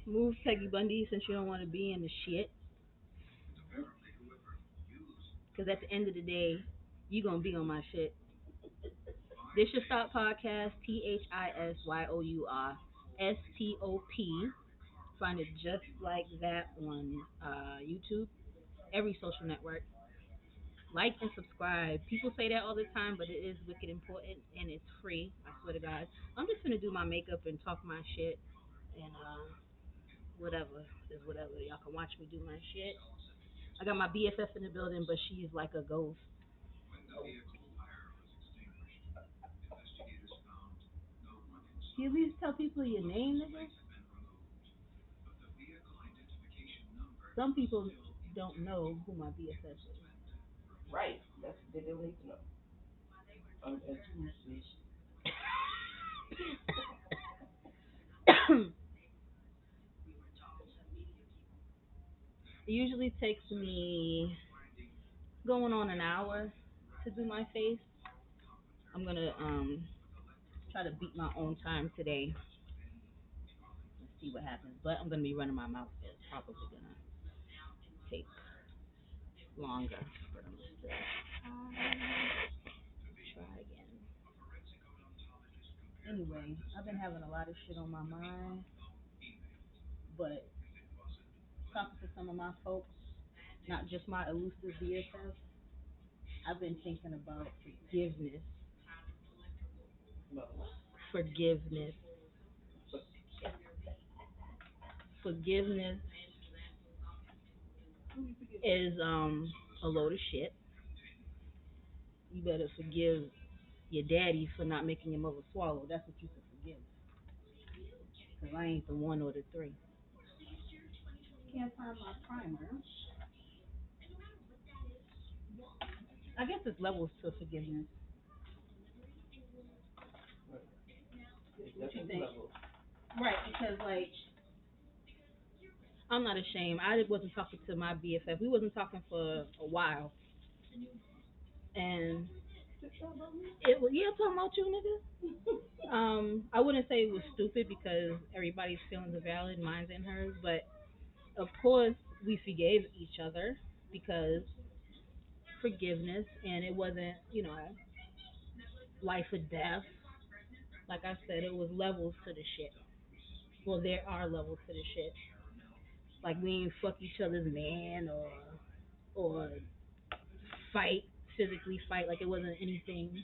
Move Peggy Bundy since you don't want to be in the shit. Because at the end of the day, you going to be on my shit. This Should Stop podcast, ThisYourStop. Find it just like that on YouTube, every social network. Like and subscribe. People say that all the time, but it is wicked important and it's free. I swear to God. I'm just gonna do my makeup and talk my shit and whatever is whatever. Y'all can watch me do my shit. I got my BFF in the building, but she's like a ghost. Can you at least tell people your name, nigga? Some people don't know who my BFF is. Right. That's they don't need to know. Intimacy. It usually takes me going on an hour to do my face. I'm gonna try to beat my own time today. Let's see what happens. But I'm gonna be running my mouth, so it's probably gonna take longer. But I'm just try again. Anyway, I've been having a lot of shit on my mind, but talking to some of my folks, not just my elusive BFF, I've been thinking about forgiveness. Forgiveness. Forgiveness is a load of shit. You better forgive your daddy for not making your mother swallow. That's what you can forgive. Cause I ain't the one or the three. Can't find my primer. I guess it's levels to forgiveness. What you think? Right, because like I'm not ashamed. I wasn't talking to my BFF. We wasn't talking for a while, and it was yeah, I'm talking about you, nigga. I wouldn't say it was stupid because everybody's feelings are valid, mine's and hers, but of course we forgave each other because forgiveness, and it wasn't life or death. Like I said, it was levels to the shit. Well, there are levels to the shit. Like we ain't fuck each other's man or fight physically fight. Like it wasn't anything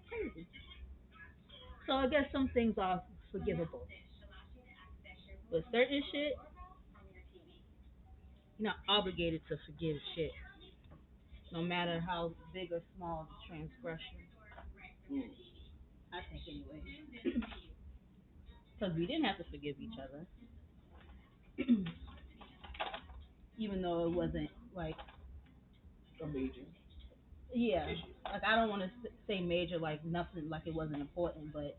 crazy. So I guess some things are forgivable, but certain shit you're not obligated to forgive shit, no matter how big or small the transgression. I think anyway, because we didn't have to forgive each other, even though it wasn't like A major. yeah, like I don't want to say major, like nothing, like it wasn't important, but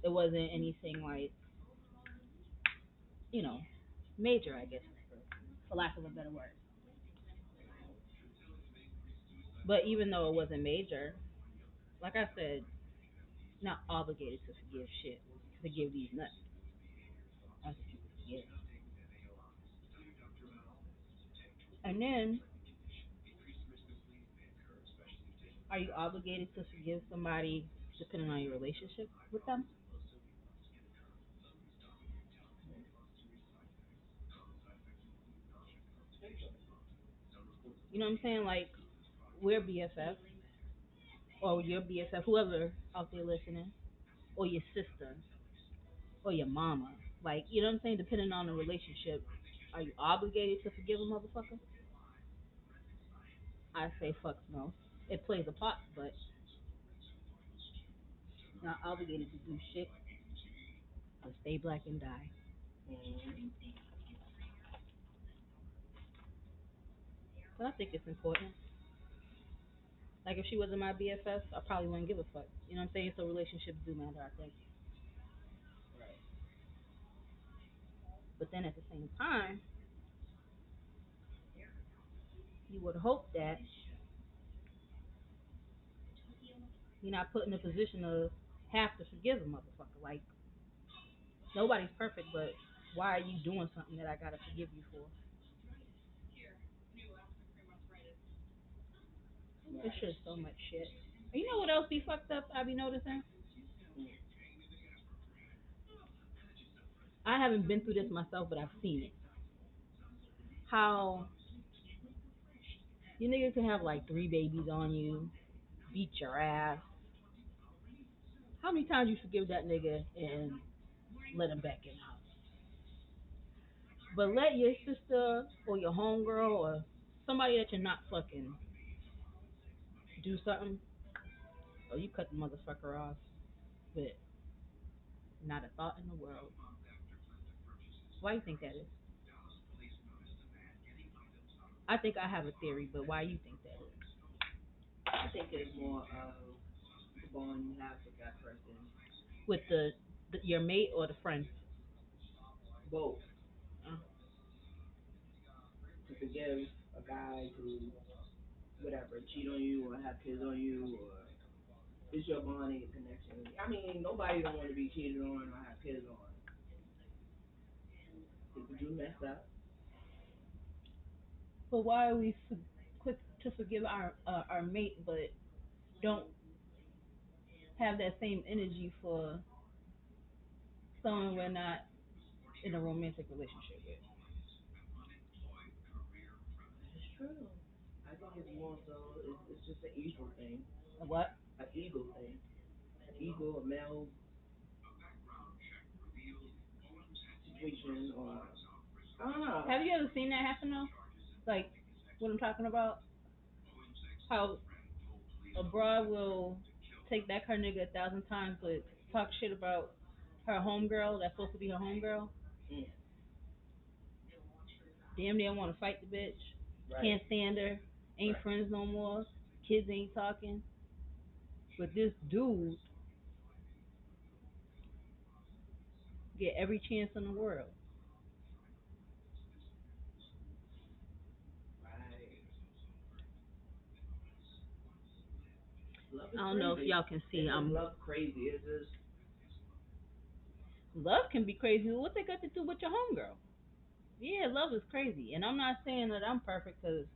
it wasn't anything like you know major, I guess, for lack of a better word. But even though it wasn't major, like I said, not obligated to forgive shit. Forgive these nuts. That's what you can forgive. And then, are you obligated to forgive somebody depending on your relationship with them? You know what I'm saying? Like, we're BFF, or your BFF, whoever out there listening, or your sister, or your mama. Like, you know what I'm saying? Depending on the relationship, are you obligated to forgive a motherfucker? I say fuck no. It plays a part, but not obligated to do shit but stay black and die. Mm-hmm. But I think it's important. Like if she wasn't my BFF, I probably wouldn't give a fuck. You know what I'm saying? So relationships do matter, I think. But then at the same time, you would hope that you're not put in a position of have to forgive a motherfucker. Like nobody's perfect, but Why are you doing something that I gotta forgive you for? It's Right. just so much shit. And you know what else be fucked up? I be noticing. Mm. I haven't been through this myself, but I've seen it. How you niggas can have like three babies on you, beat your ass. How many times you forgive that nigga and let him back in the house? But let your sister or your homegirl or somebody that you're not fucking do something, or you cut the motherfucker off with not a thought in the world. Why you think that is? I think I have a theory, but why you think that is? I think it's more of the bond you have with that person. With the your mate or the friend? Both. Uh, To forgive a guy to whatever cheat on you or have kids on you or it's your bonding and connection. I mean, nobody don't want to be cheated on or have kids on. People do mess up. but why are we quick to forgive our mate, but don't have that same energy for someone we're not in a romantic relationship with? It's true. I think it's more so. It's just an ego thing. What? An ego thing. An ego, a male situation, or I don't know. Have you ever seen that happen though? Like what I'm talking about? How a broad will take back her nigga 1,000 times, but talk shit about her homegirl that's supposed to be her homegirl. Mm, Damn near want to fight the bitch. right. Can't stand her. Ain't Right. friends no more. Kids ain't talking. But this dude get every chance in the world. Right. Love I is don't know if crazy. y'all can see. It's just love crazy. It's just Love can be crazy. What they got to do with your homegirl? Yeah, love is crazy, and I'm not saying that I'm perfect because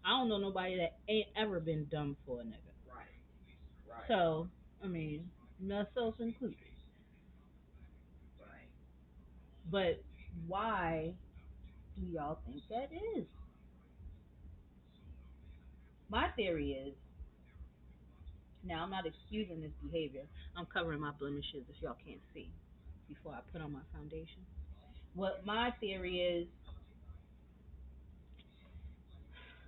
I don't know nobody that ain't ever been dumb for a nigga. right. Right. So I mean, myself included. Right. But why do y'all think that is? My theory is, now I'm not excusing this behavior. I'm covering my blemishes if y'all can't see before I put on my foundation. What my theory is,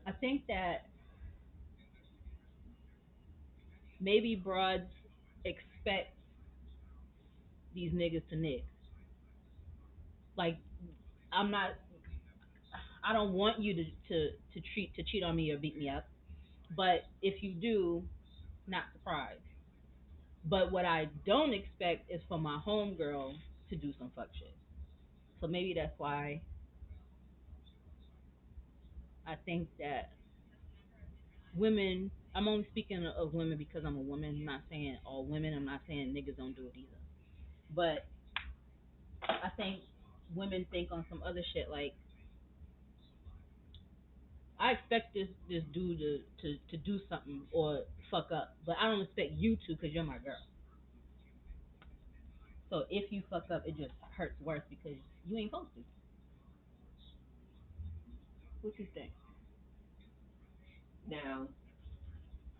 I think that maybe broads expect these niggas to nig. Like I'm not. I don't want you to cheat on me or beat me up. But if you do, not surprised. But what I don't expect is for my homegirl to do some fuck shit. So maybe that's why I think that women. I'm only speaking of women because I'm a woman. I'm not saying all women. I'm not saying niggas don't do it either. But I think women think on some other shit like I expect this dude to do something or fuck up, but I don't expect you to because you're my girl. So if you fuck up, it just hurts worse because you ain't supposed to. What you think? Now,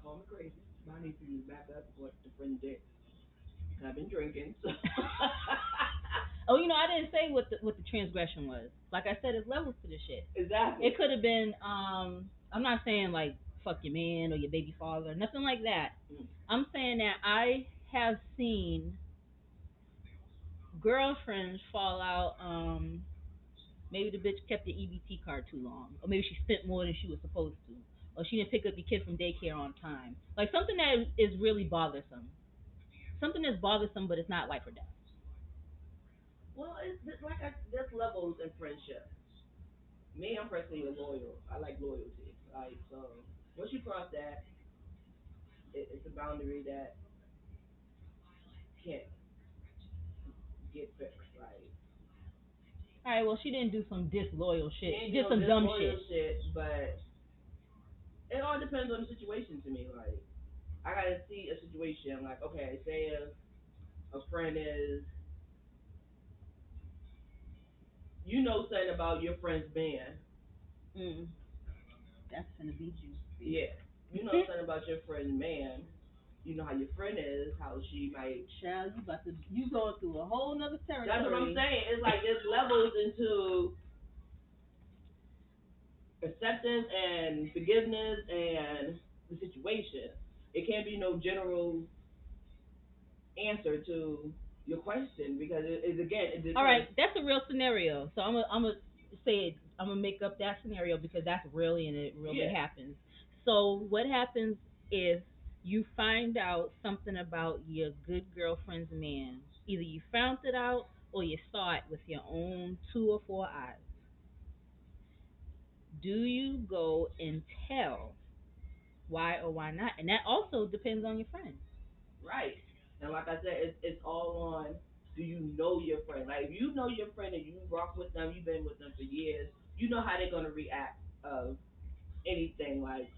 call me crazy, but I need for you to back up what the friend did. I've been drinking, so Oh, I didn't say what the transgression was. Like I said, it's levels to this shit. exactly. It could have been. I'm not saying like fuck your man or your baby father, nothing like that. Mm. I'm saying that I have seen girlfriends fall out. Maybe the bitch kept the EBT card too long, or maybe she spent more than she was supposed to, or she didn't pick up your kid from daycare on time. Like something that is really bothersome. Something that's bothersome, but it's not life or death. Well, like there's levels in friendship. Me, I'm personally a loyal. I like loyalty. Like so, once you cross that, it's a boundary that can't get fixed. Like All right, well, she didn't do some disloyal She shit. She ain't do did no some dumb disloyal shit. shit, but it all depends on the situation to me. Like, I gotta see a situation. Like, okay, say if a friend is, you know, something about your friend's band. Mm, that's gonna be juicy. Yeah, you know something about your friend's man. You know how your friend is, how she might. Child, you going through a whole nother That's what I'm territory. saying. It's like there's levels into acceptance and forgiveness and the situation. It can't be no general answer to your question because it again it All right, depends. that's a real scenario. So I'm gonna say it. I'm gonna make up that scenario because that's really and it really Yeah, happens. So what happens if you find out something about your good girlfriend's man? Either you found it out or you saw it with your own two or four eyes. Do you go and tell why or why not? And that also depends on your friend. right. And like I said, it's all on. Do you know your friend? Like if you know your friend and you rock with them, you've been with them for years. You know how they're gonna react of anything. Like,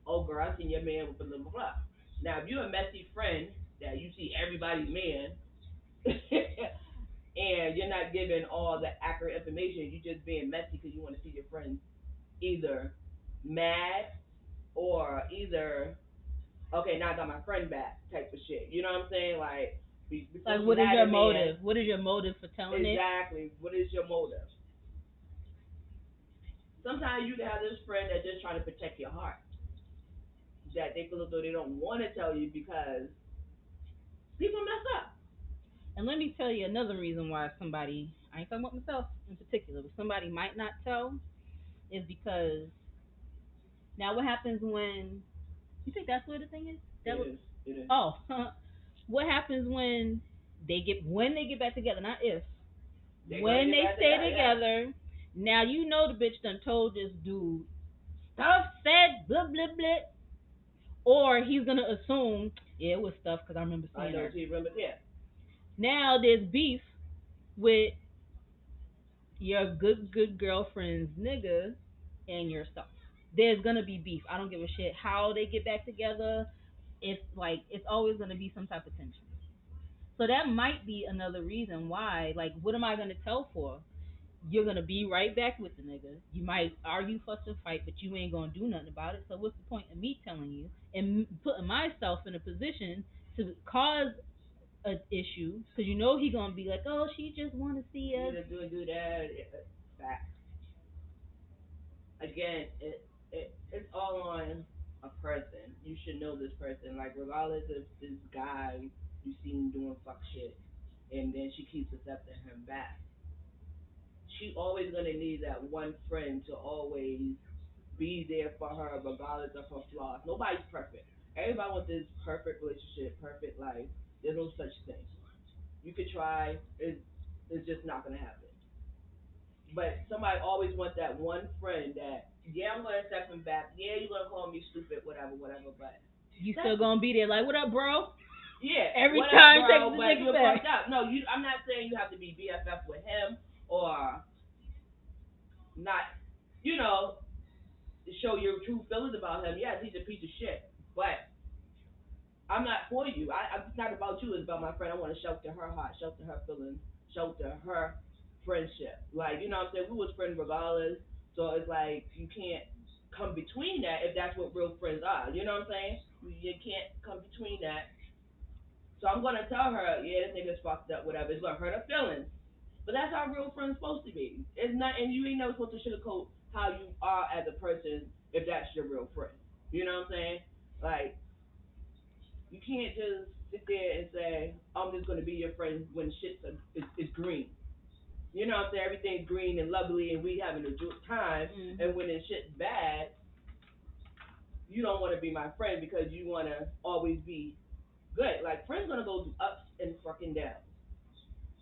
oh girl, I seen your man with blah blah blah. Now if you're a messy friend that you see everybody's man, and you're not giving all the accurate information, you just being messy because you want to see your friends either mad or either okay, now I got my friend back type of shit. You know what I'm saying? Like before Like, you what is had your a man, motive? What is your motive for telling it? exactly. What is your motive? Sometimes you can have this friend that's just trying to protect your heart. That they feel as though they don't want to tell you because people mess up. And let me tell you another reason why somebody, I ain't talking about myself in particular, but somebody might not tell is because now what happens when you think that's what the thing is? That It what? is. It is. Oh, what happens when they get back together? Not if, They're gonna when get they back stay together. Yeah. together. Now you know the bitch done told this dude stuff said blah blah blah, or he's gonna assume yeah it was stuff because I remember I seeing know. her. She remember. Yeah. Now there's beef with your good girlfriend's nigga and yourself. There's gonna be beef. I don't give a shit how they get back together. It's always gonna be some type of tension. So that might be another reason why. Like, what am I gonna tell for? You're gonna be right back with the nigga. You might argue, fuss, and fight, but you ain't gonna do nothing about it. So what's the point of me telling you and putting myself in a position to cause an issue? Because you know he gonna be like, oh, she just want to see You us. either do that. Fact. Again, it's all on a person. You should know this person. Like regardless if this guy you see him doing fuck shit, and then she keeps accepting him back. She always gonna need that one friend to always be there for her, regardless of her flaws. Nobody's perfect. Everybody wants this perfect relationship, perfect life. There's no such thing. You could try. It's just not gonna happen. But somebody always wants that one friend that, yeah, I'm gonna accept him back. Yeah, you're gonna call me stupid, whatever, whatever. But You that's still gonna be there? Like, what up, bro? yeah, Every what up, time text bro? the But nigga you're back. fucked up. No, you. I'm not saying you have to be BFF with him or not. You know, show your true feelings about him. Yes, he's a piece of shit, but I'm not for you. It's not about you. It's about my friend. I want to shelter her heart, shelter her feelings, shelter her friendship. Like, you know what I'm saying? We was friends regardless. So it's like you can't come between that if that's what real friends are. You know what I'm saying? You can't come between that. So I'm gonna tell her, yeah, this nigga's fucked up, whatever. It's gonna hurt her feelings. But that's how real friends supposed to be. It's not, and you ain't never supposed to sugarcoat how you are as a person if that's your real friend. You know what I'm saying? Like, you can't just sit there and say, I'm just going to be your friend when is green. You know what I'm saying? Everything's green and lovely and we having a good time. Mm-hmm. And when the shit's bad, you don't want to be my friend because you want to always be good. Like, friends going to go through ups and fucking downs.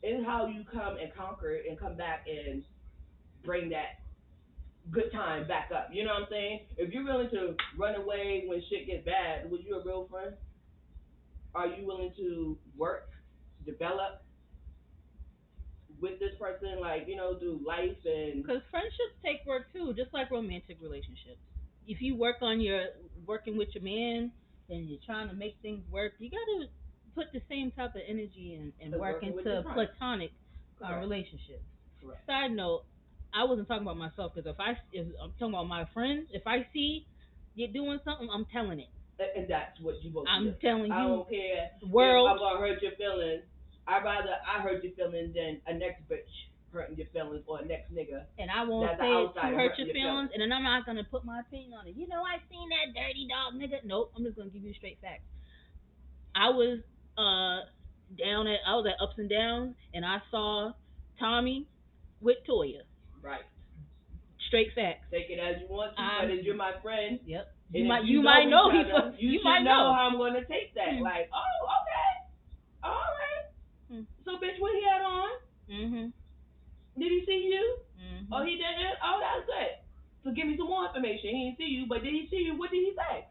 It's how you come and conquer it and come back and bring that good time back up. You know what I'm saying? If you're willing to run away when shit gets bad, was you a real friend? Are you willing to work, develop, with this person, like do life and Because friendships take work too, just like romantic relationships. If you working with your man and you're trying to make things work, you got to put the same type of energy and and work working with your into friends. platonic Correct. relationships. Correct. Side note, I wasn't talking about myself because if I'm talking about my friends, if I see you're doing something, I'm telling it. And that's what you're supposed to do. I'm telling I you, don't care if world, I'm gonna hurt your feelings. I'd rather I hurt your feelings than a next bitch hurting your feelings or a next nigga and I won't that's an say it to outsider hurt hurting your your feelings, feelings. and then I'm not gonna put my opinion on it. I seen that dirty dog nigga. Nope, I'm just gonna give you straight facts. I was I was at ups and downs, and I saw Tommy with Toya. Right. Straight facts. Take it as you want to, but as I'm you're my friend, Yep. and if You you know might each know other, you you should might know know. how I'm gonna take that. Like, oh, okay, all right. Hmm. So, bitch, what he had on? Mhm. Did he see you? Oh, Mhm. he didn't. Oh, that's good. So, give me some more information. He didn't see you, but did he see you? What did he say?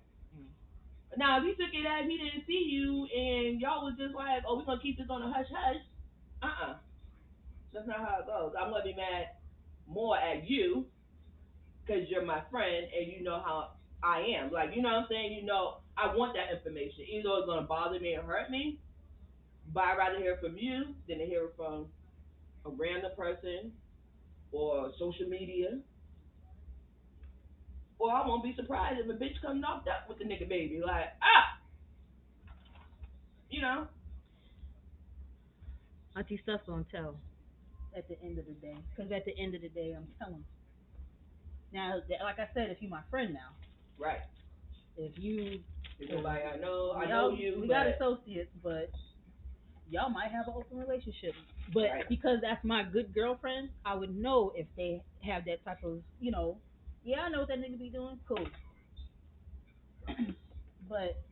Now, if he took it as he didn't see you and y'all was just like, oh, we're going to keep this on a hush hush, that's not how it goes. I'm going to be mad more at you because you're my friend and you know how I am. Like, you know what I'm saying? I want that information. Either it's going to bother me or hurt me, but I'd rather hear from you than to hear it from a random person or social media. Or I won't be surprised if a bitch come knocked up with the nigga baby. Like, you know? Auntie stuff gonna tell at the end of the day. Because at the end of the day, I'm telling. Now, like I said, if you my friend now, Right. if you, If nobody I know y'all, you, we got but associates, but y'all might have an open relationship. But right. because that's my good girlfriend, I would know if they have that type of, yeah, I know what that nigga be doing. Cool. But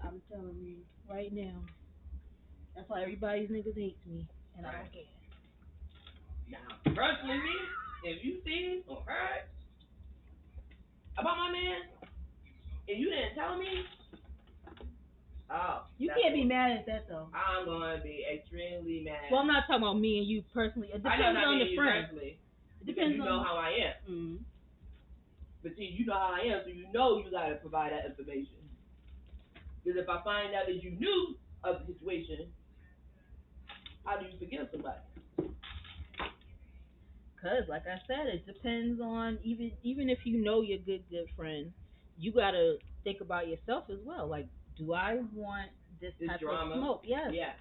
I'm telling you right now, that's why everybody's niggas hates me, and I Right. don't care. Now, personally, me, if you seen or heard about my man and you didn't tell me, oh, You that's can't be what mad at that though. I'm gonna be extremely mad. Well, I'm not talking about me and you personally. It I know depends not on me the and you friend. personally It because depends you know on. how I am. Mm. But see, you know how I am, so you know you gotta provide that information. Because if I find out that you knew of the situation, how do you forgive somebody? Cause, like I said, it depends on even if you know your good friend, you gotta think about yourself as well. Like, do I want this This type of drama, smoke? Yes. yeah.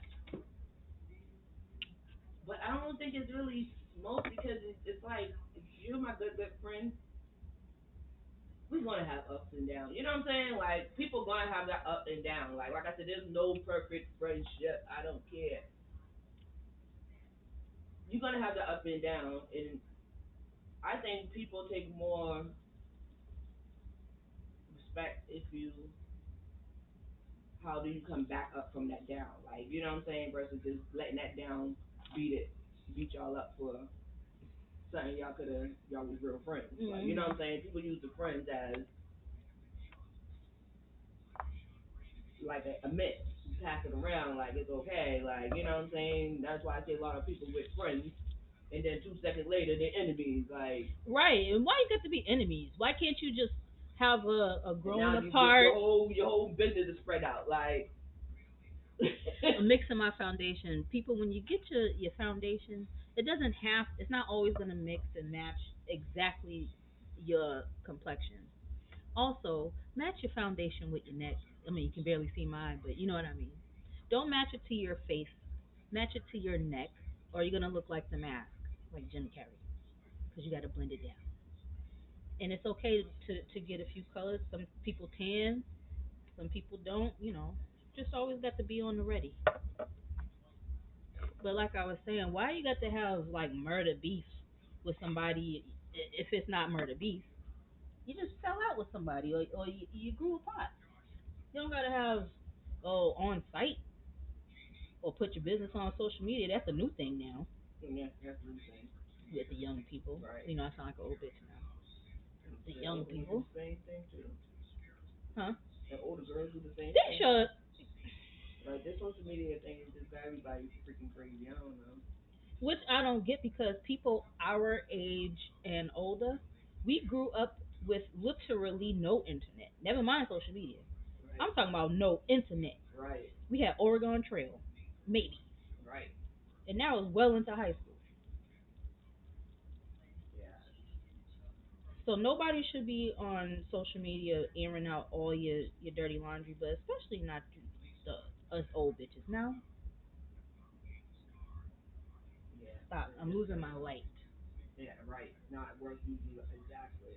But I don't think it's really smoke because it's like if you're my good friend, we're gonna have ups and downs. You know what I'm saying? Like people gonna have that up and down. Like I said, there's no perfect friendship. I don't care. You're gonna have the up and down, and I think people take more respect if you how do you come back up from that down? Like you know what I'm saying? Versus just letting that down beat y'all up for something y'all was real friends. Like you know what I'm saying? People use the friends as like a myth. You pass it around like it's okay. Like you know what I'm saying? That's why I say a lot of people with friends, and then 2 seconds later they're enemies. Like Right. And why you got to be enemies? Why can't you just have a and growing now apart? your whole business is spread out. Like I'm mixing my foundation. People, when you get your foundation, it's not always gonna mix and match exactly your complexion. Also, match your foundation with your neck. I mean, you can barely see mine, but you know what I mean. Don't match it to your face. Match it to your neck, or you're gonna look like the mask, like Jim Carrey, because you got to blend it down. And it's okay to get a few colors. Some people tan, some people don't. Just always got to be on the ready. But like I was saying, why you got to have like murder beef with somebody if it's not murder beef? You just fell out with somebody, or you grew apart. You don't gotta have on site or put your business on social media. That's a new thing now yeah, that's what I'm saying. with the young people. Right. I sound like an old bitch now. The The young older ones do people, the same thing too. huh? The older girls do the same They thing. should. Like this social media thing is just got everybody freaking crazy. I don't know. which I don't get because people our age and older, we grew up with literally no internet. Never mind social media. Right. I'm talking about no internet. Right. We had Oregon Trail, maybe, Right. and now it's well into high school. Yeah. So nobody should be on social media airing out all your dirty laundry, but especially not us old bitches. Now, Yeah. stop. It's I'm just losing my light. yeah. Right. Not worth using exactly.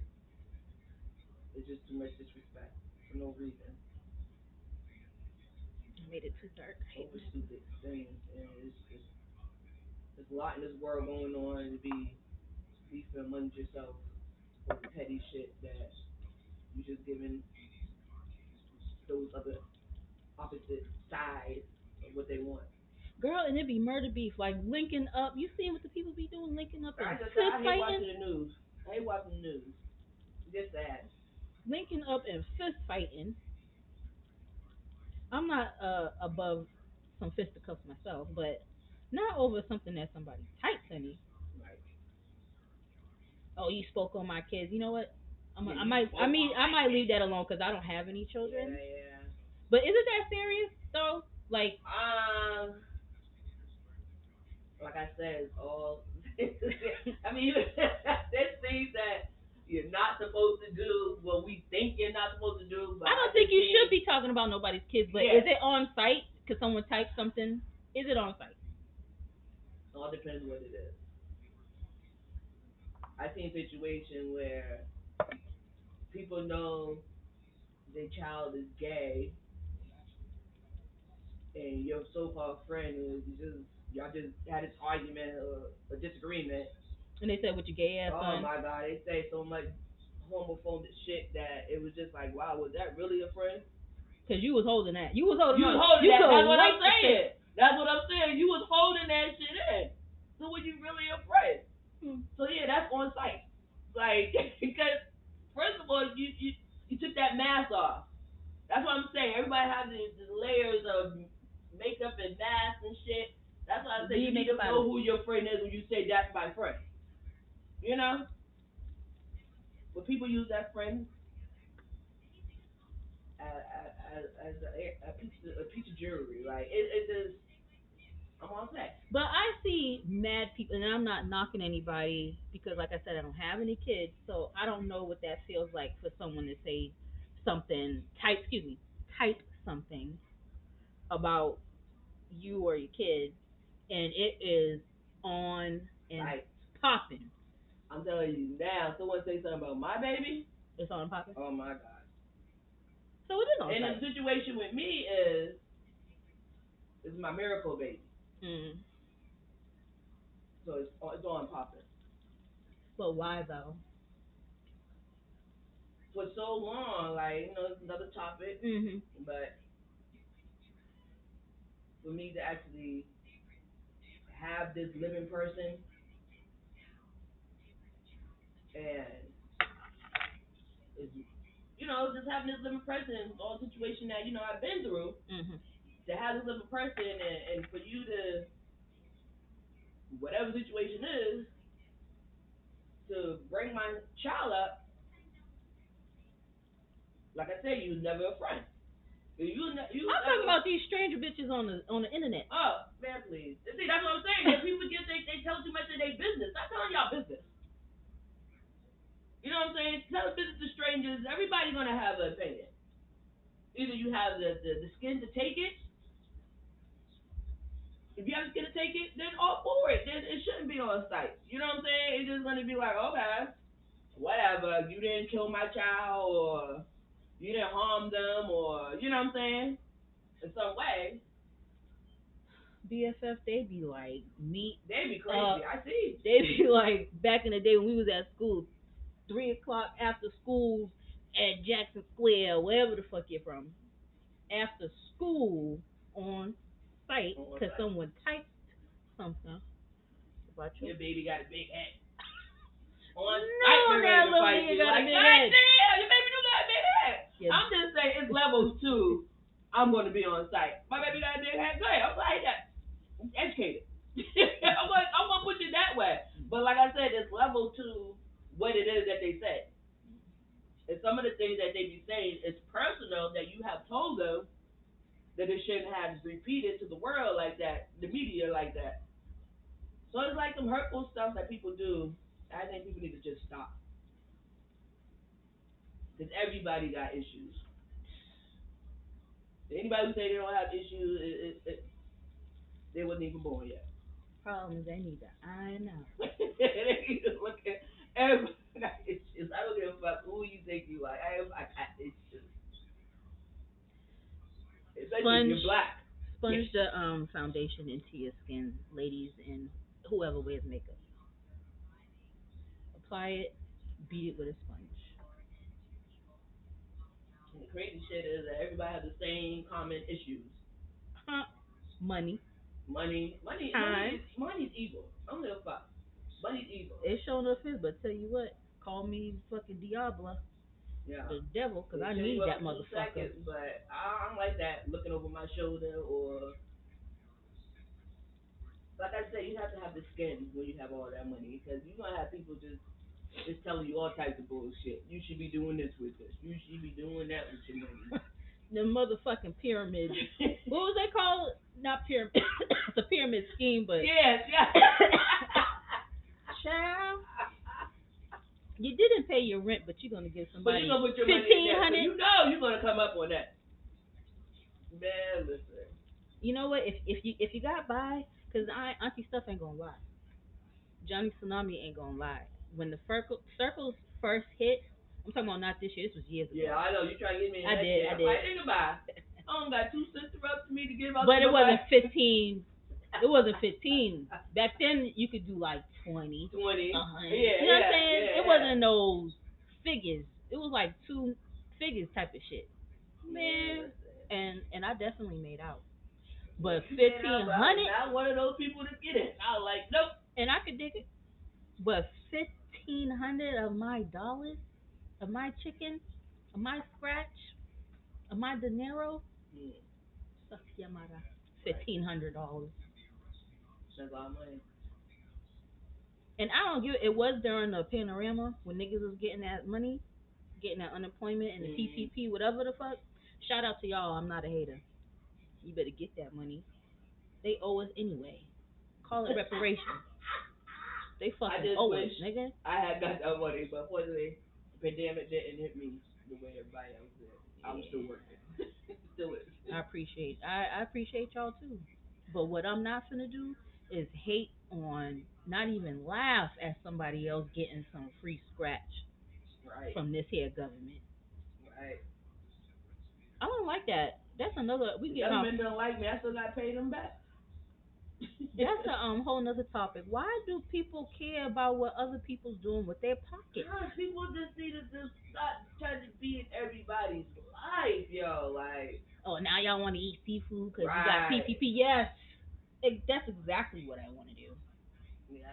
It's just too much disrespect for no reason I made it too dark. I hate over when that happens. stupid things, and there's a lot in this world going on to be beefing amongst yourself over petty shit that you just giving those other opposite sides of what they want. Girl, and it be murder beef, like linking up. You seen what the people be doing, linking up and Like I just said, fist I hate fighting, watching the news. I hate watching the news. It's just sad. linking up and fist fighting. I'm not above some fisticuffs myself, but not over something that somebody typed to me. Like, Oh, you spoke on my kids. You know what? yeah, I you might. I spoke mean, on I my might leave kid. that alone because I don't have any children. Yeah, yeah. But is it that serious though? Like, Like I said, it's all. I mean, there's things that you're not supposed to do. What we think you're not supposed to do, but I I don't think just you should think, be talking about nobody's kids. But yeah, is it on site? Cause someone typed something. Is it on site? it all depends what it is. I seen a situation where people know their child is gay, and your so-called friend is just y'all just had this argument or a disagreement. And they said, "With your gay ass Oh son," my God, they say so much homophobic shit that it was just like, wow, was that really a friend? cause you was holding that. You was holding You was on. holding You that. could That's what I'm wait to say. saying. That's what I'm saying. You was holding that shit in. So were you really a friend? Hmm. So yeah, that's on site. Like because first of all, you took that mask off. That's what I'm saying. Everybody has these layers of makeup and masks and shit. That's why I say Leave you need makeup to out of know it. who your friend is when you say that's my friend. You know, but people use that friend as a piece of jewelry. Like it just I'm all set. But I see mad people, and I'm not knocking anybody because, like I said, I don't have any kids, so I don't know what that feels like for someone to say something, type something about you or your kid, and it is on and Like popping. I'm telling you now, someone say something about my baby. It's on and popping. Oh my God. So it is on And the site. situation with me is my miracle baby. Mm. So it's on popping. But why though? For so long, like it's another topic, Hmm. but for me to actually have this living person and is just having this living person and all the situation that I've been through Hmm. to have this living person and for you to whatever situation is to bring my child up, like I said, you was never a friend. You I'm talking never. about these stranger bitches on the internet. Oh man, please. See, that's what I'm saying. That people get they tell too much of their business. Stop telling y'all business. You know what I'm saying? Tell business to strangers. Everybody's gonna have an opinion. Either you have the skin to take it. If you have the skin to take it, then all for it. Then it shouldn't be on site. You know what I'm saying? It's just gonna be like, okay, whatever. You didn't kill my child, or you didn't harm them, or you know what I'm saying? In some way, BFF, they be like meet they be up. crazy. I see. They be like back in the day when we was at school, 3 o'clock after school at Jackson Square, wherever the fuck you're from. After school on site On because site. someone typed something about your. Your baby got a big head. On site, No, they're that ready to little fight nigga you. got a Like, big God head. damn, your baby do got a big head. Yeah. I'm just saying, it's levels too. I'm going to be on site. My baby got a big head. Go ahead. I'm like that. I'm educated. I'm gonna put it that way. But like I said, it's level to what it is that they say. And some of the things that they be saying is personal that you have told them that it shouldn't have repeated to the world like that, the media like that. So it's like some hurtful stuff that people do. I think people need to just stop because everybody got issues. Anybody who say they don't have issues, they wasn't even born yet. Problems they need to iron out. They need to look at everybody got issues. I don't give a fuck who you think you are. I got issues, especially if Sponge, you're black. sponge the foundation into your skin, ladies, and whoever wears makeup. Apply it, beat it with a sponge. And the crazy shit is that everybody has the same common issues. Huh. Money, Money time. is money's evil. I don't give a fuck. Money's evil. It's showing up his, but tell you what, call me fucking Diablo, Yeah. the devil, 'cause They I cheer you need up that for 2 seconds, motherfucker. but I don't like that looking over my shoulder or like I say, you have to have the skin when you have all that money because you're gonna have people just telling you all types of bullshit. You should be doing this with this. You should be doing that with your money. The motherfucking pyramids. What was they called? Not pyramid. It's a pyramid scheme, but Yes, yes. child, you didn't pay your rent, but you're gonna give But you're somebody gonna put your money in there, so 1,500. you know you're gonna come up on that. Man, listen. You know what? If you got by, 'cause Auntie Stuff ain't gonna lie. Johnny Tsunami ain't gonna lie. When the circles first hit, I'm talking about not this year. This was years Yeah, ago. I know. You trying to get me in I that did. shit. I I'm did. like, think about it. I don't got 2 cents up to me to give out But to it nobody. wasn't 15. It wasn't 15. Back then, you could do like 20, 20. 100. Yeah, You know what I'm yeah, saying? yeah, It yeah. wasn't no figures. It was like two figures type of shit, Man, man. listen. And I definitely made out. Yeah, But you made out, fifteen but I was hundred, not one of those people to get in. I was like, nope. and I could dig it. But 1,500 of my dollars, of my chicken, of my scratch, of my dinero, Hmm. suck your mother. Right. $1,500. That's a lot of money. And I don't give. It was during the panorama when niggas was getting that money, getting that unemployment and the Mm. PPP, whatever the fuck. Shout out to y'all. I'm not a hater. You better get that money. They owe us anyway. Call it reparations. They I fucking just owe us, wish nigga. I had got that money, but fortunately, the pandemic didn't hit me the way everybody else did. I was still Yeah. working. Still is. I appreciate y'all too. But what I'm not gonna do is hate on, not even laugh at somebody else getting some free scratch Right. from this here government. Right. I don't like that. That's another. We The getting off. government don't like me. I still got to pay them back. That's a whole nother topic. Why do people care about what other people's doing with their pockets? God, people just need to just stop trying to be in everybody's life, yo. Like, Oh, now y'all want to eat seafood because you got right. PPP. Yes, that's exactly what I want to do. Yeah.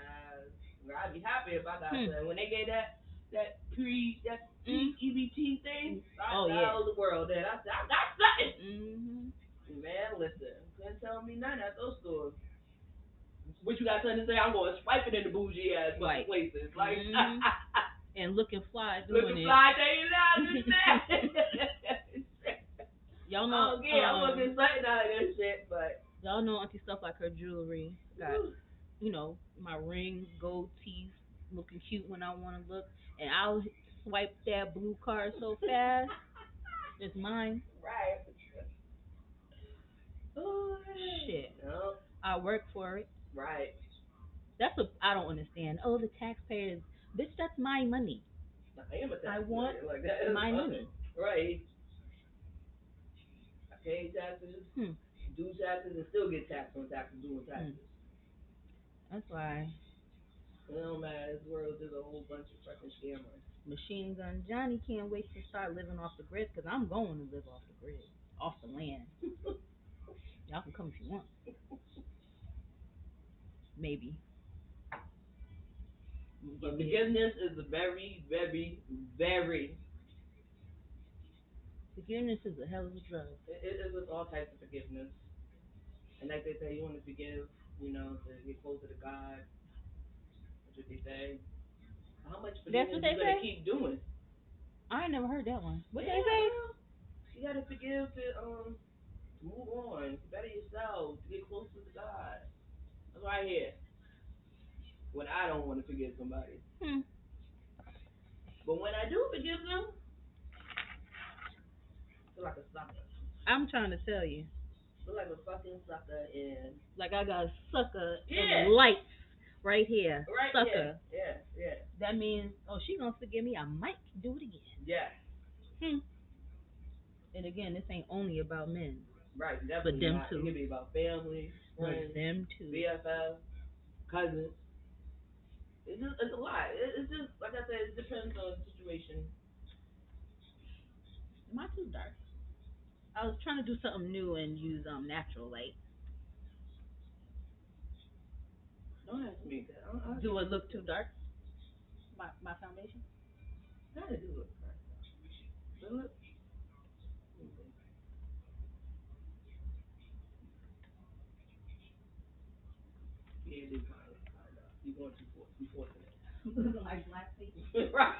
I'd be happy if I got Hmm. that. When they gave that Mm. EBT thing, Oh I yeah. got the world. Then I said, I got something. Mhm. Man, listen, couldn't tell me nothing at those stores. What you got something to say? I'm going to swipe it in the bougie ass fucking Right. places. Like, Mhm. And looking fly doing looking it. fly, tell you now, just that. Y'all know. Oh, yeah, I want to get something out of this shit, but. Y'all know auntie stuff like her jewelry. Got, Woo. my ring, gold teeth, looking cute when I want to look, and I'll swipe that blue card so fast. It's mine. Right. Oh, Shit. no. I work for it. Right. That's what I don't understand. Oh, the taxpayers. Bitch, that's my money. I am a I tax want Like that is my fucking money. right. I pay taxes, Hmm. do taxes, and still get taxed on taxes, doing Hmm. taxes. That's why It don't matter. This world is a whole bunch of fucking scammers. Machine Gun Johnny can't wait to start living off the grid because I'm going to live off the grid, off the land. Y'all can come if you want. Maybe. Give But me forgiveness is a very, very, very. forgiveness is a hell of a drug. It is with all types of forgiveness. And like they say, you want to forgive. to get closer to God. That's what they say. How much That's what forgiveness they you gonna say. keep doing? I ain't never heard that one. What Yeah, they say? girl. You gotta forgive to move on, to better yourself, to get closer to God. That's what I hear when I don't want to forgive somebody. Hmm. But when I do forgive them, I feel like a sucker. I'm trying to tell you. I feel like a fucking sucker and Like I got a sucker yeah, and lights right here. right, yeah, Sucker. yeah, yeah, That means, oh, she gonna forgive me. I might do it again. yeah. Hmm. And again, this ain't only about men, Right, but definitely them not. It too. could be about family, But friends, them too. BFF, cousins. It's a lot. It's just like I said. It depends on the situation. Am I too dark? I was trying to do something new and use natural light. Don't ask me that. I'll Do give it you look too dark? My foundation? kind of do look kind of. But look, yeah, it do kind of, kind of. You going too far, too fortunate. Looking like black people. Right.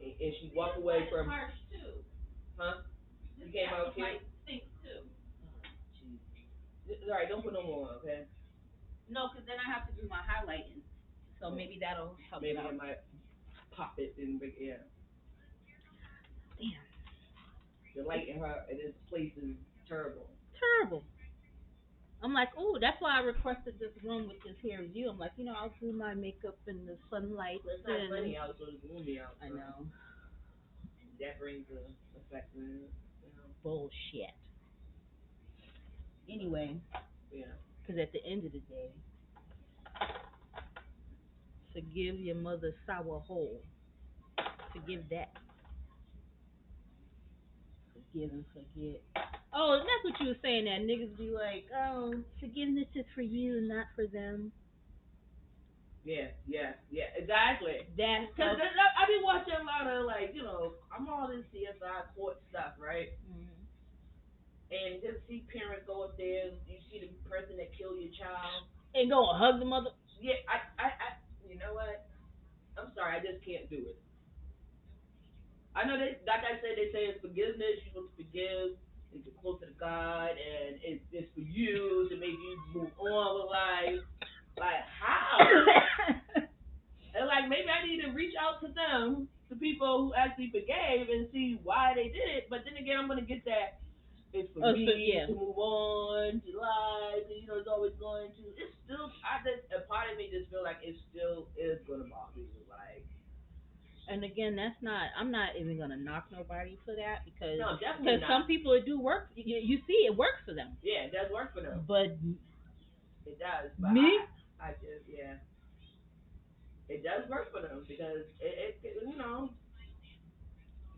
And she walked away from. Harsh too. Huh? You came out cute. Stink too. Jesus. All right, don't put no more on, okay? No, because then I have to do my highlighting. So Oh, maybe that'll help it maybe out. it might pop it in big yeah. Damn. The light in her in this place is terrible. Terrible. I'm like, oh, that's why I requested this room with this here view. I'm like, I'll do my makeup in the sunlight. But it's not sunny out, so it's gloomy out. I So know. that brings the effect in it, Bullshit. But, Anyway, yeah. because at the end of the day, forgive your mother's sour hole. Forgive that. Forgive and forget. Oh, that's what you were saying. That niggas be like, oh, forgiveness is for you, not for them. Yeah, yeah, yeah, exactly. That's Cause I be watching a lot of like I'm all this CSI court stuff, right? Mhm. And just see parents go up there, you see the person that killed your child. And go and hug the mother. Yeah, you know what? I'm sorry, I just can't do it. I know they, like I said, they say it's forgiveness. You're supposed to forgive, to get closer to God, and it's for you to make you move on with life. Like how? And like maybe I need to reach out to them, to people who actually forgave, and see why they did it. But then again, I'm gonna get that it's for Oh, so me yeah. to move on to life. And, it's always going to. It's still. I just a part of me just feel like it still is gonna bother you. Like And again, that's not. I'm not even gonna knock nobody for that no, definitely some not. people it do work. You see, it works for them. Yeah, it does work for them. But It does. But me, I just yeah. It does work for them because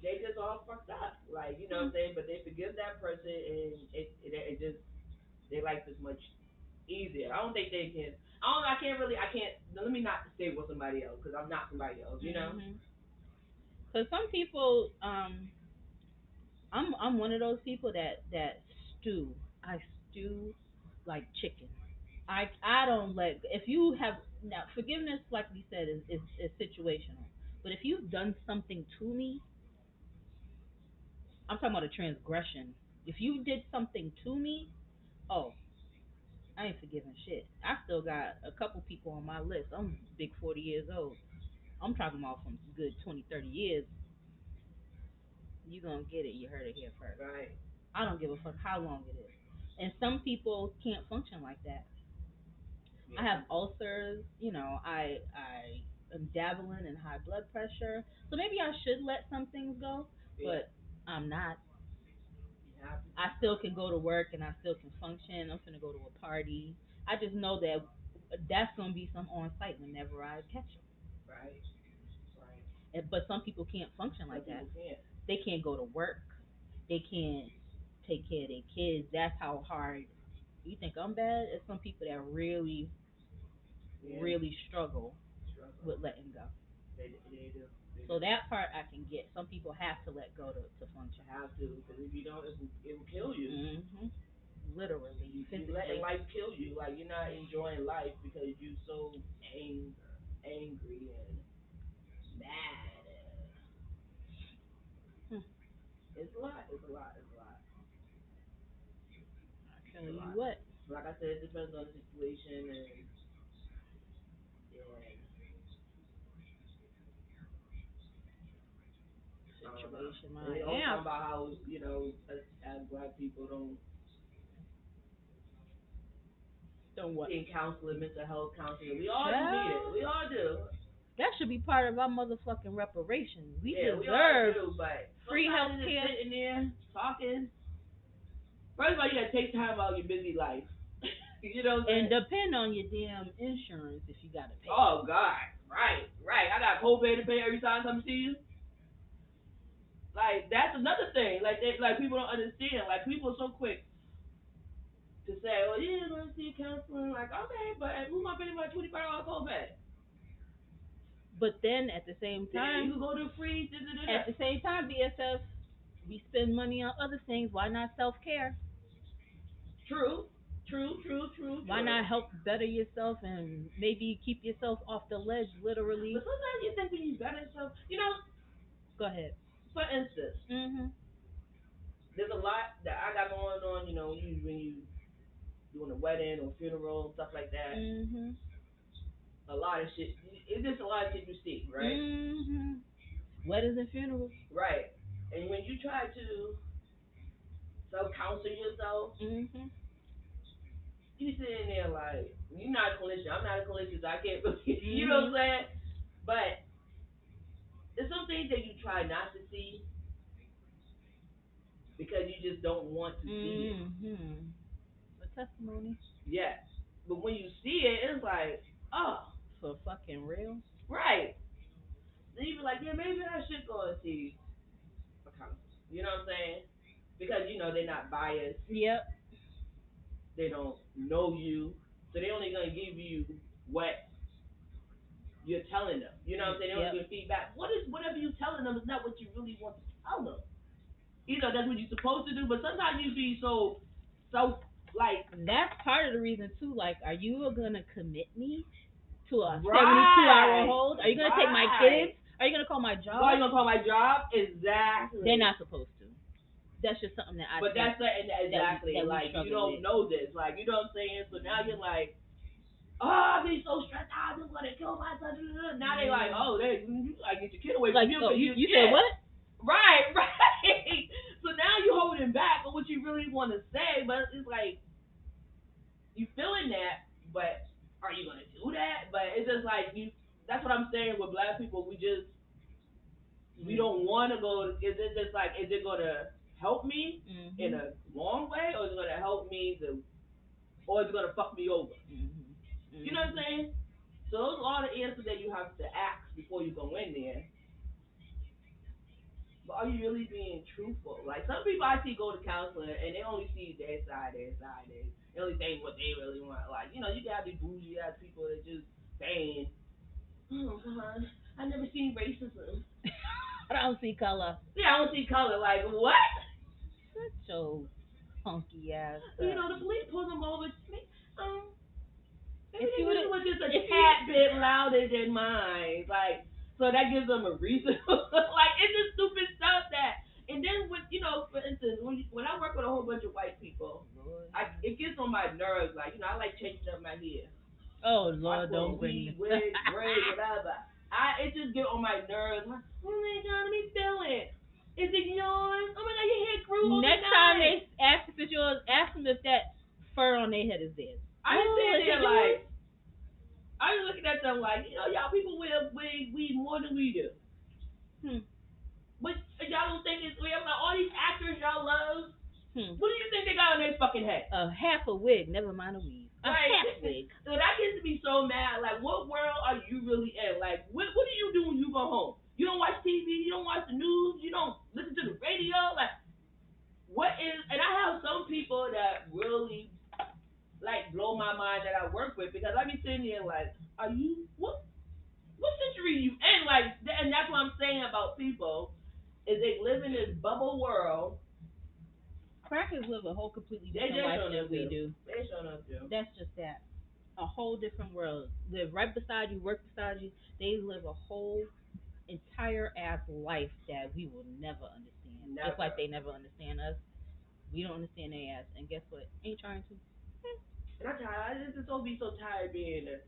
they just all fucked up. Like what I'm saying, but they forgive that person and it just their life is much easier. I don't think they can. I don't. I can't really. I can't. Let me not stay with somebody else because I'm not somebody else. because some people, I'm one of those people that stew. I stew like chicken. I don't let if you have now forgiveness, like we said, is situational. But if you've done something to me, I'm talking about a transgression. If you did something to me, oh, I ain't forgiving shit. I still got a couple people on my list. I'm big 40 years old. I'm talking about from good 20, 30 years. You gonna get it. You heard it here first. Right. I don't give a fuck how long it is. And some people can't function like that. I Yeah. have ulcers. I am dabbling in high blood pressure. So maybe I should let some things go, Yeah. but I'm not. You have I still can go to work and I still can function. I'm gonna go to a party. I just know that that's gonna be some on site whenever I catch them. right. Right. But some people can't function Some like that. people can't. They can't go to work. They can't take care of their kids. That's how hard. You think I'm bad? There's some people that really, Yeah. really struggle Struggle. with letting go. They do. So that part I can get. Some people have to let go to function. Have to, because if you don't, it will kill you. Hmm. Literally, You letting physically. life kill you. Like you're not enjoying life because you so angry and mad. And Hmm. it's a lot. It's a lot. It's a lot. I It's tell a you lot. what, Like I said, it depends on the situation and I don't know. situation And they I always am. talking about how as black people don't Don't what? in counseling, mental health counseling. We all do need it. Child, We all do. that should be part of our motherfucking reparations. We Yeah, we all deserve do. But free health sometimes it's just care. sitting there talking. First of all, you gotta take time out of your busy life. You know what I'm And saying? depend on your damn insurance if you gotta pay. Oh God, right, right. I got copay to pay every time I come see you. Like that's another thing. Like people don't understand. Like people are so quick to say, "Oh yeah, I'm gonna see a counselor." Like okay, but who's gonna pay my $25 copay? But then at the same Then you time, can go to free. Da, da, da, da. at the same time, BSF, we spend money on other things. Why not self care? True, true, true, true, Why true. not help better yourself and maybe keep yourself off the ledge, literally? But sometimes you think when you better yourself, Go ahead. for instance, Mhm. there's a lot that I got going on. When you doing a wedding or funeral and stuff like that. Mhm. A lot of shit. It's just a lot of shit you see, right? Mhm. Weddings and funerals. Right. And when you try to self counsel yourself, Mhm. you sitting there like you're not a clinician. I'm not a clinician, so I can't really, you know what I'm Mhm. saying? But there's some things that you try not to see because you just don't want to see it. Mhm. A testimony. Yeah. But when you see it, it's like, oh, For fucking real. right. Then you be like, yeah, maybe I should go and see a counselor. You know what I'm saying? Because they're not biased. Yep. They don't know you, so they only gonna give you what you're telling them. You know what I'm saying? They don't Yep. give feedback. Whatever you telling them is not what you really want to tell them. That's what you're supposed to do, but sometimes you be so like That's part of the reason too. Like, are you gonna commit me to a 72-hour right, hold? Are you gonna take my right. kids? Are you gonna call my Why job? you gonna call my job? They're Exactly. not supposed to. That's just something that I But think that's it, exactly that we like you struggle don't with. know this, like you know what I'm saying. So now you're Mhm. like, oh, I be so stressed out. I'm gonna kill myself. Now they like, Mhm. oh, you gotta get your kid away from Like, you oh, because you said yeah. what? Right, right. So now you holding back on what you really want to say, but it's like you feeling that, but are you gonna do that? But it's just like you. That's what I'm saying with black people. We Mhm. don't want to go. Is it just like is it gonna help me in Mhm. a long way, or is it gonna help me or is it gonna fuck me over? Mhm. You know what I'm Mhm. saying? So those are all the answers that you have to ask before you go in there. But are you really being truthful? Like some people I see go to counseling and they only see their side, their side. They only saying what they really want. Like you gotta be bougie ass people that just saying, "Oh God, I never seen racism." I don't see color. Yeah, I don't see color. Like what? Such your funky ass The up. police pulled them over. Um, maybe If their you would, music was just a if you tad bit louder than mine. Like, so that gives them a reason. Like, it's just stupid stuff that. And then for instance, when I work with a whole bunch of white people, Lord. it gets on my nerves. Like, I like changing up my hair. Oh I Lord, put on don't bring weed, this. wig, braids, whatever. It just get on my nerves. Oh my God, let me feel it. Is it yours? Oh my God, your hair grew Next time overnight. they ask if it's yours, ask them if that fur on their head is theirs. I just Oh, sit is there it yours? like, I was looking at them like, y'all people wear weed more than we do. Hmm. But y'all don't think it's real. Like all these actors y'all love, Hmm. what do you think they got on their fucking head? A half a wig, never mind a weave. A Like, half wig. so that gets me so mad. Like, what world are you really in? Like, what do you do when you go home? You don't watch TV. You don't watch the news. You don't listen to the radio. Like, what is? And I have some people that really like blow my mind that I work with because I be sitting here like, are you what? What country you in. Like, and that's what I'm saying about people is they live in this bubble world. Crackers live a whole completely They different just life showing than us we do. do. They showing us do. That's just that. A whole different world. Live right beside you, work beside you. They live a whole entire ass life that we will never understand. Just like Never. they never understand us. We don't understand their ass. And guess what? Ain't trying to. And I'm tired. I just don't be so tired being a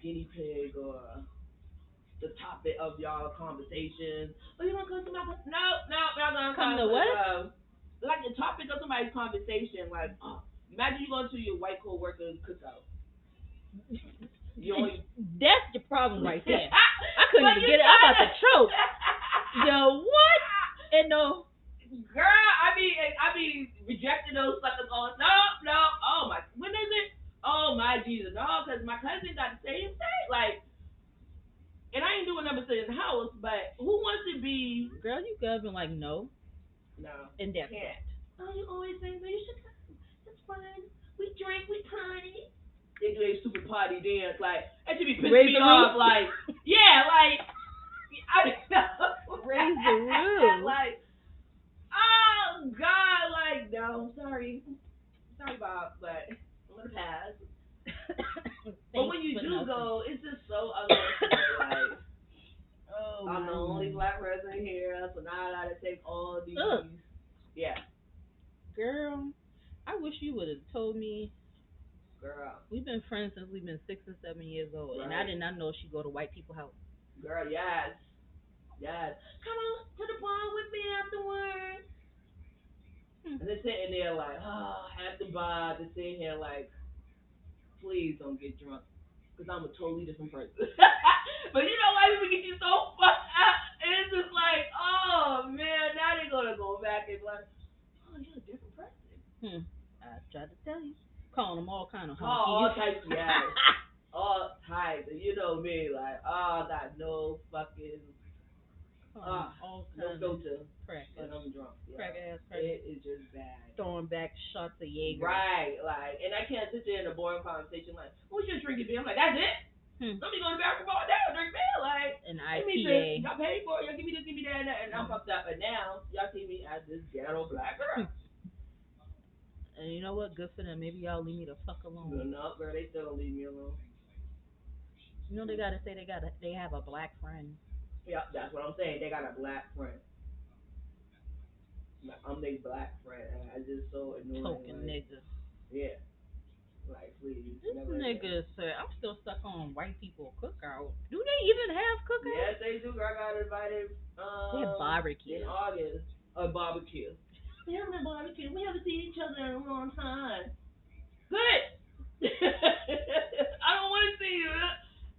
guinea pig or the topic of y'all conversations. Oh, you want to come to my no, no, not gonna Come come to because what? like the topic of somebody's conversation. Like, imagine you going to your white co-worker cookout. You only That's the problem right there. I couldn't but even you get it. I'm about trying to choke. Yo, what? And no. girl, I be rejecting those suckers all. No, no. Oh my, when is it? Oh my Jesus, no, because my cousin got the same thing. Like, and I ain't doing number six in the house, but who wants to be? Girl, you could have been like, no. No, And that's can't. that. Oh, you always say, no, you should come. It's fun. We drink, we party. They do a super party dance. Like, that should be pissing Raise me the off. roof. Like, yeah, like, I don't know. Raise the roof. Like, oh, God, like, no, sorry. Sorry, Bob, but I'm going to pass. But when you do go, it's just so uncomfortable. Like, Oh, I'm the only black person here, so now I gotta take all these. Ugh. Yeah. Girl, I wish you would have told me. Girl. We've been friends since we've been 6 and 7 years old, and I did not know she go to white people house. Girl, yes. Yes. Come on to the bar with me afterwards. And they're sitting there like, oh, at the bar, they're sitting here like, please don't get drunk. Because I'm a totally different person. But you know why people get you so fucked up? And it's just like, oh, man, now they're going to go back and like, oh, you're a different person. I tried to tell you. Calling them all kind of honkies. honkies. All types, yeah. All types. And you know me, like, oh, I got no fucking, all no kinds filter. of crackers. When I'm drunk. Yeah. Crack ass crackers. It is just bad. Throwing back shots of Jaeger. Right, like, and I can't sit there in a boring conversation like, what's your drinking beer? I'm like, that's it? Let me go to the bathroom all day and drink beer. Like, an IPA. IPA. Y'all pay for it. Y'all give me this, give me that, and that. And I'm fucked up. And now, y'all see me as this ghetto black girl. And you know what? Good for them. Maybe y'all leave me the fuck alone. No, girl, they still don't leave me alone. You know they gotta say they have a black friend. Yeah, that's what I'm saying. They got a black friend. I'm their black friend, and I just so annoying. Token like, nigga. Yeah. Like, please. This nigga said, I'm still stuck on white people cookout. Do they even have cookout? Yes, they do. I got invited. They have barbecue. In August. A barbecue. We haven't had barbecue. We haven't seen each other in a long time. Good. I don't want to see you.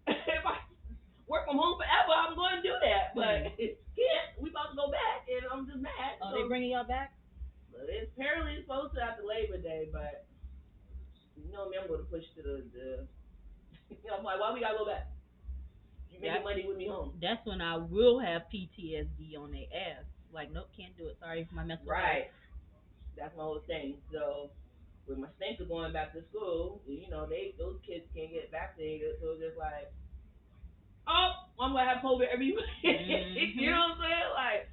If I work from home forever, I'm going to do that. But can't. We about to go back, and I'm just mad. Oh, they bringing y'all back? It's apparently supposed to after Labor Day, but you know me, I'm going to push to the I'm like, why we got to go back? You making money with me home. That's when I will have PTSD on their ass. Like, nope, can't do it. Sorry for my mental health. Right. That's my whole thing. So with my stinker going back to school, you know, those kids can't get vaccinated, so it's just like, oh, I'm gonna have COVID every week. You know what I'm saying? Like,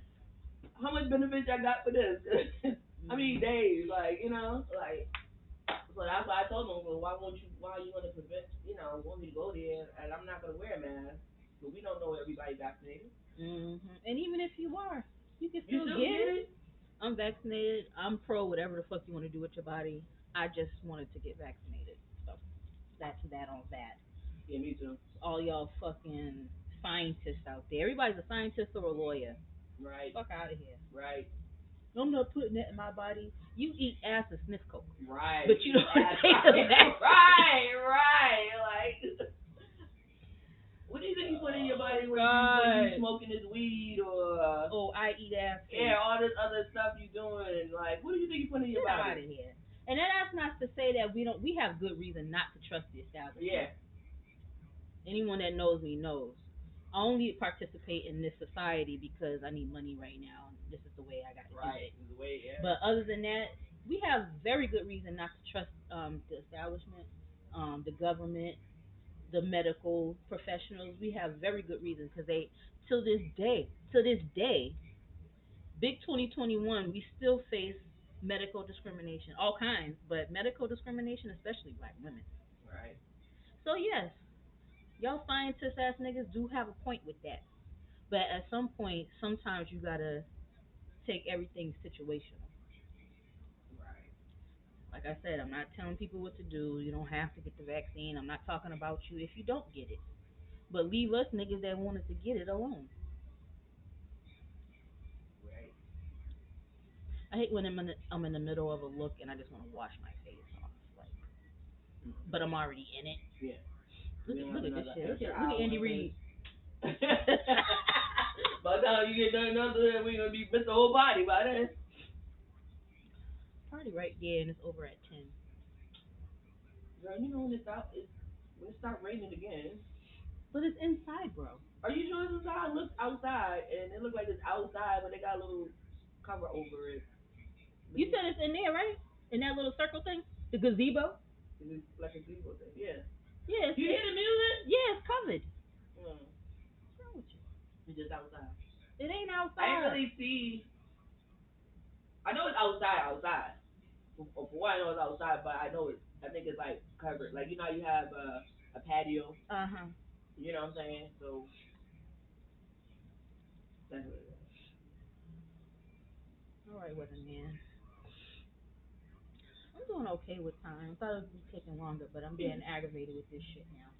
how much benefits I got for this? I mean, days, like, you know, like. So that's why I told them, well, why are you gonna prevent, want me to go there, and I'm not gonna wear a mask, but we don't know everybody vaccinated. And even if you are, you can still get it. I'm vaccinated. I'm pro whatever the fuck you want to do with your body. I just wanted to get vaccinated. So that's that on that. Yeah, me too. All y'all fucking scientists out there. Everybody's a scientist or a lawyer. Right. Fuck out of here. Right. I'm not putting that in my body. You eat ass and sniff coke. Right. But you don't take the vaccine. Right. Like, what do you think you put in your body when you smoking this weed or? Oh, I eat ass. Yeah, all this other stuff you doing. Like, what do you think you put in your body? Get out of here. And that's not to say that we have good reason not to trust the establishment. Yeah. Anyone that knows me knows. I only participate in this society because I need money right now. This is the way I got to do it. The way, yeah. But other than that, we have very good reason not to trust the establishment, the government, the medical professionals, we have very good reasons because they, till this day, big 2021, we still face medical discrimination, all kinds, but medical discrimination, especially black women. Right. So yes, y'all scientist ass niggas do have a point with that. But at some point, sometimes you gotta take everything situational. Right. Like I said, I'm not telling people what to do. You don't have to get the vaccine. I'm not talking about you if you don't get it. But leave us niggas that wanted to get it alone. Right. I hate when I'm in the middle of a look and I just want to wash my face off. Like, but I'm already in it. Yeah. Look We at don't look have at this another shit. extra Look at Andy hour. Reid. By the time you get done another, we're gonna be missed the whole body by then. Party right there and it's over at 10. Girl, you know when it start raining again. But it's inside, bro. Are you sure it's inside? Look outside, and it looks like it's outside, but they got a little cover over it. Let You me. said it's in there, right? In that little circle thing, the gazebo. It's like a gazebo thing. Yeah. Yeah, You hear the music? yeah, it's covered. Mm. What's wrong with you? It's just outside. It ain't I didn't outside. really see. I know it's outside. For why I know it's outside, but I know it's. I think it's like covered. Like you know, you have a patio. Uh huh. You know what I'm saying? So that's what it is. All right, weatherman. I'm doing okay with time. I thought it would be taking longer, but I'm getting aggravated with this shit now.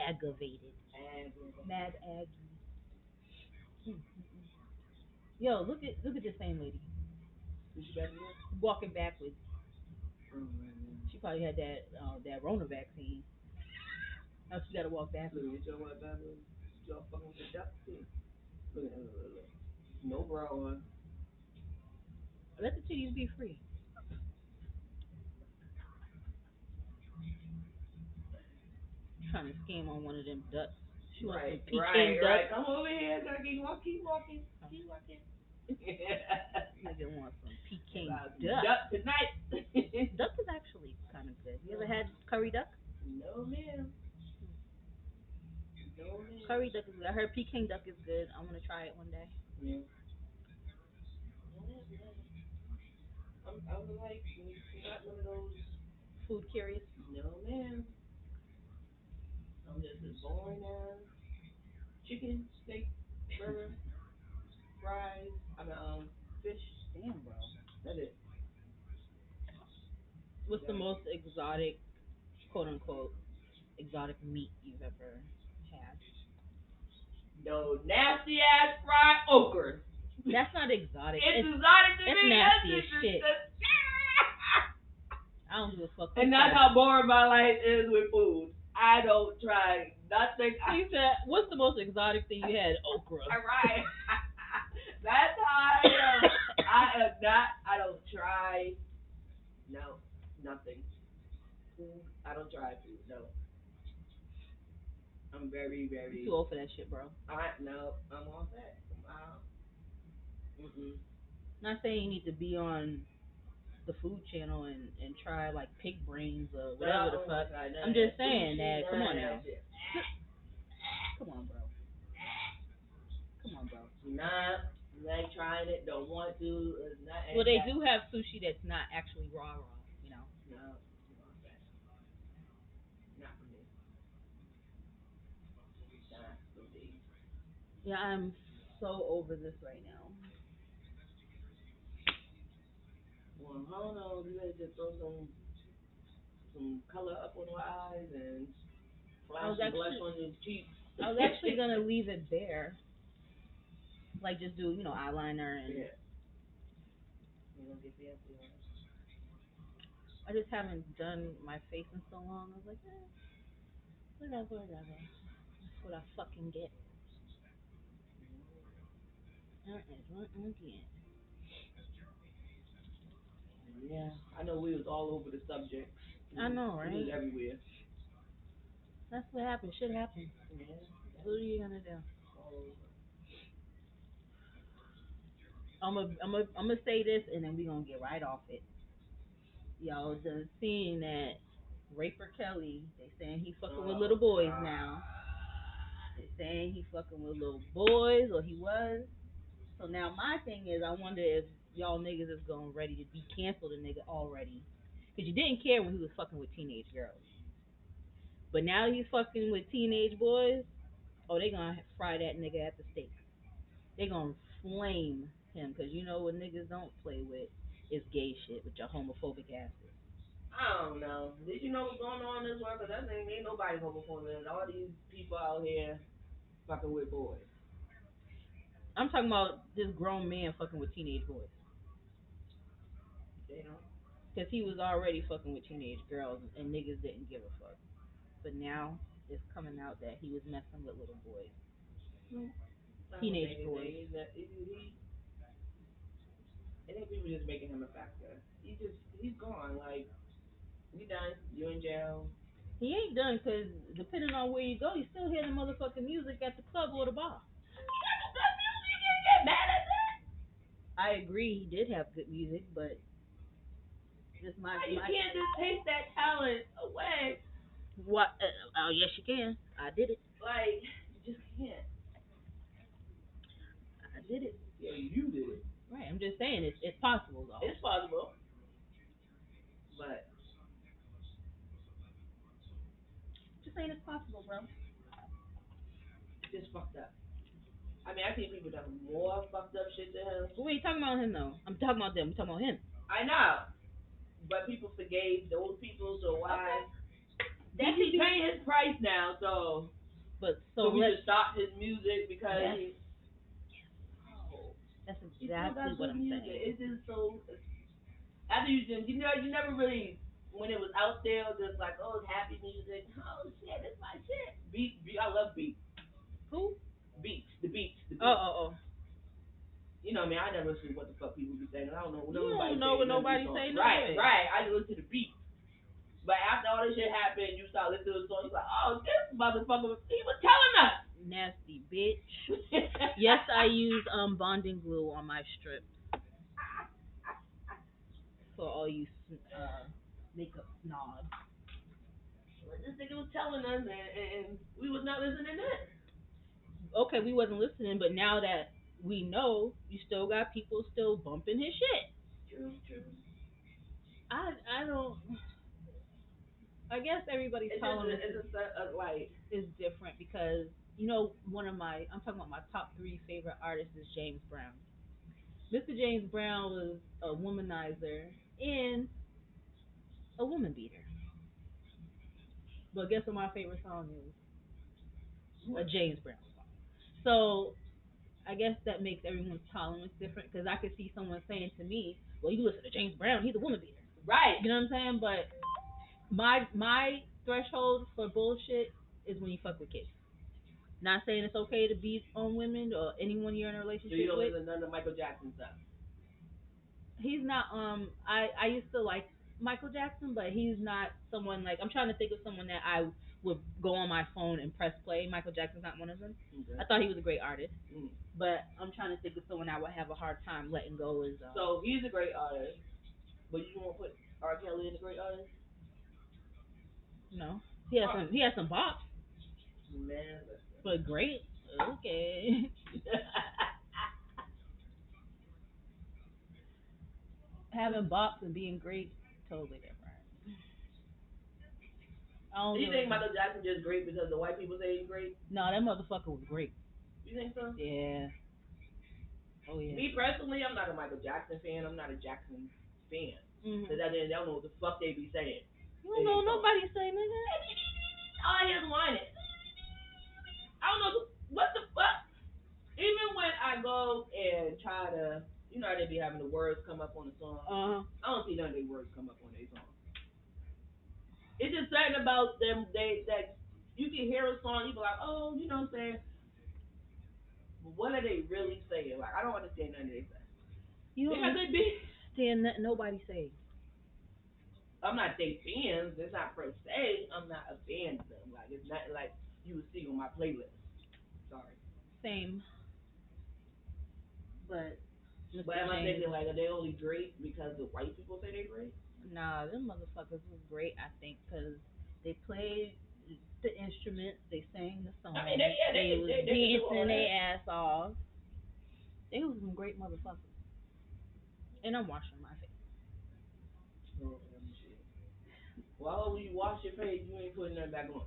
Aggravated. And Mad Aggie. Mm-mm. Yo, look at this same lady is she back again? walking backwards. Oh man. She probably had that Rona vaccine. Now she gotta walk backwards. Look at your what back with y'all fucking with the duck too. Look. No bra on. Let the titties be free. Trying to scam on one of them ducks. She wants some Right, Peking duck. Come over here, girl. Keep walking. Oh, Keep walking. nigga wants some Peking About some duck. duck tonight. Duck is actually kind of good. You ever had curry duck? No ma'am. No ma'am. Curry duck is good. I heard Peking duck is good. I want to try it one day. Yeah. I'm like not one of those. Food curious. No ma'am. I'm just as boring as chicken, steak, burger, fries. I mean fish. Damn, bro. That's it. What's the Yeah. most exotic, quote unquote, exotic meat you've ever had? No nasty ass fried okra. That's not exotic. It's exotic to It's me. nasty as That's just, shit. I don't give a fuck who and that's says how boring my life is with food. I don't try nothing. it. He said, "What's the most exotic thing you had?" Okra. Right. That's how I am. I am not. I don't try. No, nothing. Food. I don't try food. No. I'm very, You very. too old for that shit, bro. I no. I'm all set. Mm-mm. Not saying you need to be on the food channel and try like pig brains or whatever the Oh my fuck. God, I'm just saying that. Come on now. shit. Come on, bro. Come on, bro. Nah, like trying it. Don't want to. Not Well, they do have sushi that's not actually raw, raw. You know. No, not that. Not for me. Not for me. Yeah, I'm so over this right now. Well, I don't know. You ready to throw some color up on your eyes and I flash was some blush actually on your cheeks. I was actually gonna leave it bare, like just do eyeliner and Yeah. You gonna get fancy on it. I just haven't done my face in so long. I was like, whatever, whatever. That's what I fucking get. Again. Yeah, I know we was all over the subject. I know, We was right? everywhere. That's what happens. Shit happens. Yeah, What are you gonna do? all over. I'm gonna say this, and then we gonna get right off it. Y'all done seeing that Raper Kelly. They saying he fucking with little Oh boys God. now. They saying he fucking with little boys, or he was. So now my thing is, I wonder if y'all niggas is going ready to be cancel the nigga already, because you didn't care when he was fucking with teenage girls, but now he's fucking with teenage boys. Oh, they gonna fry that nigga at the stake. They gonna flame him, because you know what niggas don't play with is gay shit with your homophobic asses. I don't know. Did you know what's going on in this world? 'Cause that thing ain't nobody homophobic. All these people out here fucking with boys. I'm talking about this grown man fucking with teenage boys, They don't. because he was already fucking with teenage girls and niggas didn't give a fuck. But now it's coming out that he was messing with little boys, I don't teenage think boys. anything. I think people just making him a factor. He's gone. Like he done. You in jail. He ain't done, because depending on where you go, you still hear the motherfucking music at the club or the bar. You can't get mad at that. I agree, he did have good music, but this You my can't just take that talent away. what? Oh yes, you can. I did it. Like you just can't. I did it. Yeah, you did it. Right. I'm just saying it's possible though. It's possible, but Just saying it's possible, bro. just fucked up. I mean, I think people done more fucked up shit to him. But we ain't talking about him though. I'm talking about them. I'm talking about him. I know, but people forgave those people, so Okay. why? That He's could be. paying his price now, so But so so we let's. just stop his music because Yes. no, That's he still exactly got what good I'm music. saying. It's just so after you never really when it was out there just like oh it's happy music. Oh shit, this my shit. Beat, I love beat. Who? The Oh, beats. oh, oh. You know, I mean, I never listen to what the fuck people be saying. I don't know You nobody don't know what saying none of these nobody songs. say Right, nowhere. right. I just listen to the beat. But after all this shit happened, you start listening to the song, you're like, oh, this motherfucker, he was telling us. Nasty bitch. Yes, I use bonding glue on my strips for all you makeup snobs. This nigga was telling us, and we was not listening to it. Okay, we wasn't listening, but now that we know, you still got people still bumping his shit. True, true. I don't. I guess everybody's tolerance It's just like, is different, because one of my I'm talking about my top three favorite artists is James Brown. Mr. James Brown was a womanizer and a woman beater. But guess what my favorite song is? A James Brown song. So I guess that makes everyone's tolerance different, because I could see someone saying to me, "Well, you listen to James Brown, he's a woman beater." right. You know what I'm saying? But my threshold for bullshit is when you fuck with kids. Not saying it's okay to beat on women or anyone you're in a So you relationship don't with. listen to none of Michael Jackson stuff. He's not. I used to like Michael Jackson, but he's not someone like I'm trying to think of someone that I would go on my phone and press play. Michael Jackson's not one of them. Okay. I thought he was a great artist, Mm. but I'm trying to think of someone I would have a hard time letting go. Is So he's a great artist, but you won't put R. Kelly in a great artist? no, he has some bops, Man, listen. but great. Okay, having bops and being great, totally different. I Do don't you really. think Michael Jackson just great because the white people say he's great? No, that motherfucker was great. You think so? Yeah. Oh yeah. Me personally, I'm not a Michael Jackson fan. I'm not a Jackson fan. Because Mhm. they don't know what the fuck they be saying. You don't know nobody say nigga. All I hear is whining. I don't know what the fuck. Even when I go and try to, you know how they be having the words come up on the song. I don't see none of their words come up on their song. It's just something about them. They that you can hear a song, you be like, oh, you know what I'm saying. But what are they really saying? Like I don't understand none of they say. You don't Because they be. understand that nobody say. I'm not they fans. It's not per se. I'm not a fan of them. Like it's not like you would see on my playlist. Sorry. Same, but But Mr. am I James. thinking like are they only great because the white people say they're great? Nah, them motherfuckers was great. I think because they played the instruments, they sang the I mean, songs, yeah, they was they can do all dancing their that. ass off. They was some great motherfuckers. And I'm washing my face. OMG. Well, when you wash your face, you ain't putting that back on.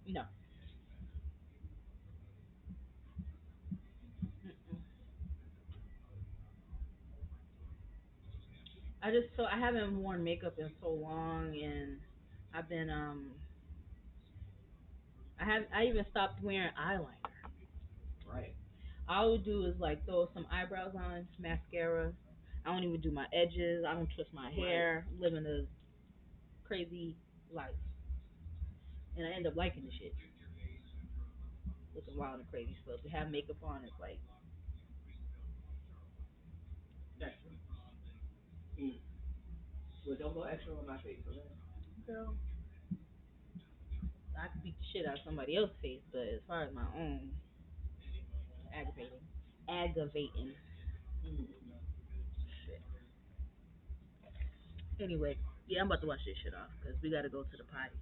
No. Mm-mm. I haven't worn makeup in so long, and I've been I even stopped wearing eyeliner. Right. All I would do is like throw some eyebrows on, mascara. I don't even do my edges. I don't twist my Right. hair. I'm living a crazy life, and I end up liking the shit, looking wild and crazy. So to have makeup on, it's like, Extra. Mm. Well, don't go extra on my face, okay? girl, I could beat the shit out of somebody else's face, but as far as my own, aggravating, aggravating. Mm. Shit. Anyway, yeah, I'm about to wash this shit off because we got to go to the potty.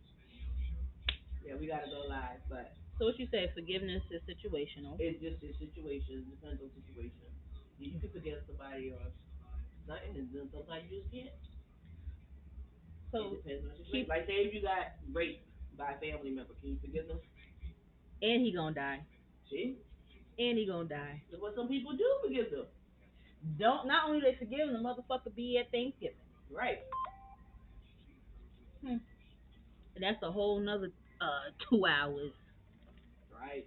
Yeah, we gotta go live, but So what you say? Forgiveness is situational. it's just a situation. It depends on situation. You can forgive somebody or something, and then sometimes you just can't. It So depends on the situation. keep, Like, say if you got raped by a family member, can you forgive them? and he gonna die, See? and he gonna die. That's what some people do forgive them. Don't not only they forgive him, the motherfucker be at Thanksgiving. Right. Hmm. And that's a whole nother 2 hours. Right.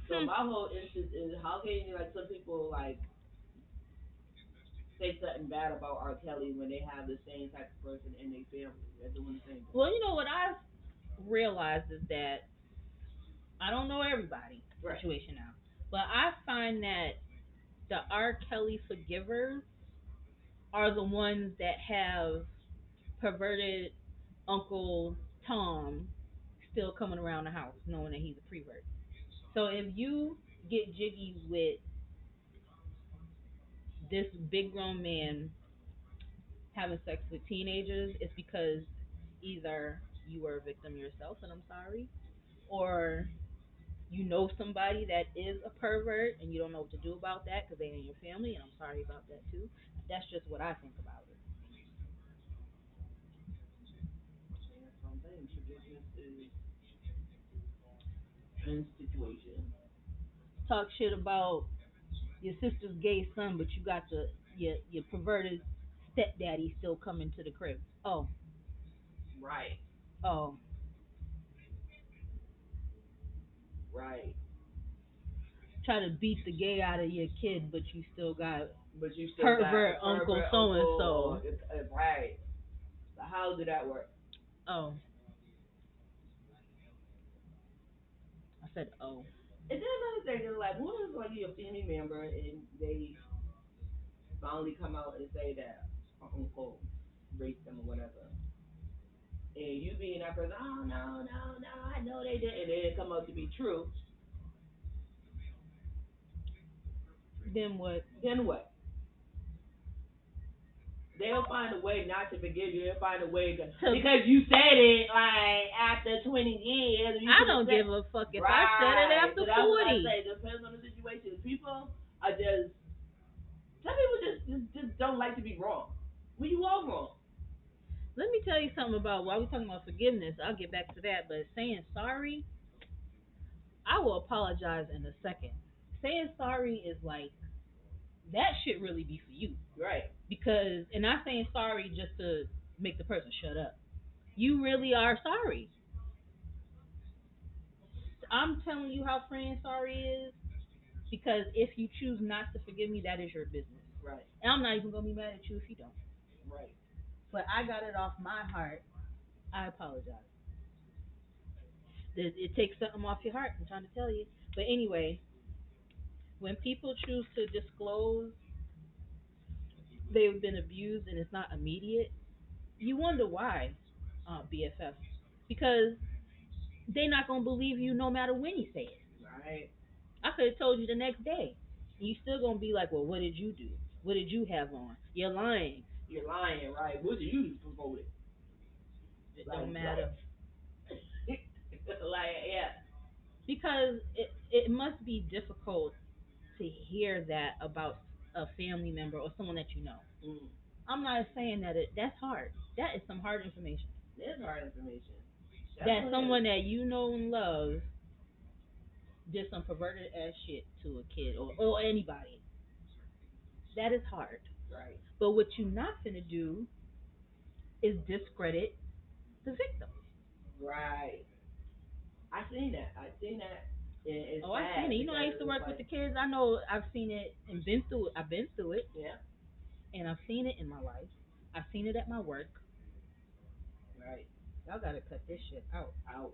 So Hmm. my whole instance is how can you like some people like say something bad about R. Kelly when they have the same type of person in their family. They're doing the same thing. Well, you know what I've realized is that I don't know everybody Right. situation now, but I find that the R. Kelly forgivers are the ones that have perverted Uncle Tom still coming around the house knowing that he's a pervert. So if you get jiggy with this big grown man having sex with teenagers, it's because either you were a victim yourself and I'm sorry, or you know somebody that is a pervert and you don't know what to do about that because they're in your family, and I'm sorry about that too. That's just what I think about it. And that's what I'm saying. Forgiveness is in situation. Talk shit about your sister's gay son, but you got your perverted stepdaddy still coming to the crib. Oh, Right. oh, Right. try to beat the gay out of your kid, but you still got But you still got a pervert uncle pervert so and uncle or so. right. So how did that work? Oh, I said oh. And then another thing is like, what if like you're a family member and they finally come out and say that uncle raped them or whatever, and you being that person, oh no, no, no, I know they did, and then it come out to be true, Then what? then what? They'll find a way not to forgive you. They'll find a way to To, because you said it like after 20 years. You I could have don't said give a fuck if I said it right. after So that's what I 40. say. It depends on the situation. People are just some people just don't like to be wrong. When you are wrong, Let me tell you something about while we're talking about forgiveness. I'll get back to that, but saying sorry, I will apologize in a second. Saying sorry is like that should really be for you right? because, and not saying sorry just to make the person shut up. You really are sorry. I'm telling you how friend sorry is because if you choose not to forgive me, that is your business. Right. And I'm not even gonna be mad at you if you don't. Right. But I got it off my heart. I apologize. It takes something off your heart. I'm trying to tell you. But anyway, when people choose to disclose they've been abused and it's not immediate, you wonder why, BFF. Because they're not gonna believe you no matter when you say it. Right. I could have told you the next day, and you still gonna be like, "Well, what did you do? What did you have on? You're lying. You're lying, right? What did you promote it? It Like don't what? matter Like yeah. because it must be difficult to hear that about a family member or someone that you know. Mm. I'm not saying that that's hard. That is some hard information. There's hard information. That Definitely is. someone that you know and love did some perverted ass shit to a kid or anybody. That is hard. Right. But what you're not gonna do is discredit the victim. Right. I seen that. I seen that. It's Oh, I've seen sad it. You know, I because used to it's work with like, the kids. I know I've seen it and been through it. I've been through it, yeah, and I've seen it in my life. I've seen it at my work. right, Y'all gotta cut this shit out. out.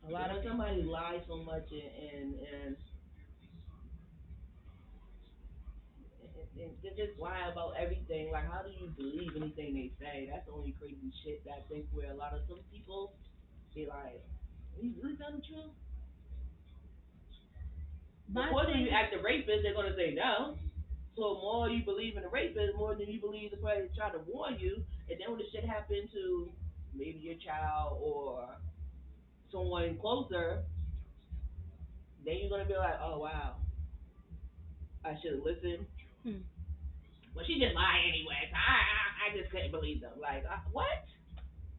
A And lot of when somebody lies so much and they just lie about everything, like how do you believe anything they say? That's the only crazy shit that I think where a lot of some people be like, are you really telling the truth? But of my course, when you thing. act the rapist, they're gonna say no. So more you believe in the rapist, more than you believe the person trying to warn you. And then when the shit happened to maybe your child or someone closer, then you're gonna be like, oh wow, I should have listened. Hmm. Well, she just lied anyway. So I just couldn't believe them. Like what?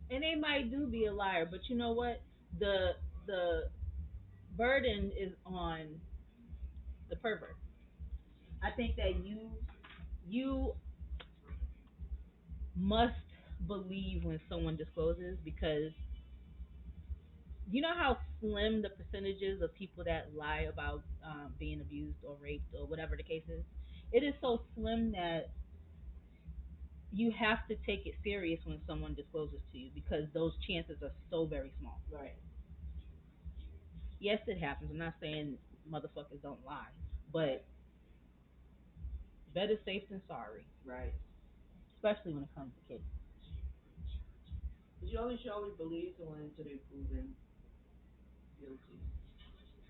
And they might do be a liar, but you know what? The burden is on the pervert. I think that you must believe when someone discloses because you know how slim the percentages of people that lie about being abused or raped or whatever the case is. It is so slim that you have to take it serious when someone discloses to you because those chances are so very small. Right, Yes, it happens. I'm not saying motherfuckers don't lie, right, but better safe than sorry, right. especially when it comes to kids. But you always should always believe someone until they're proven guilty.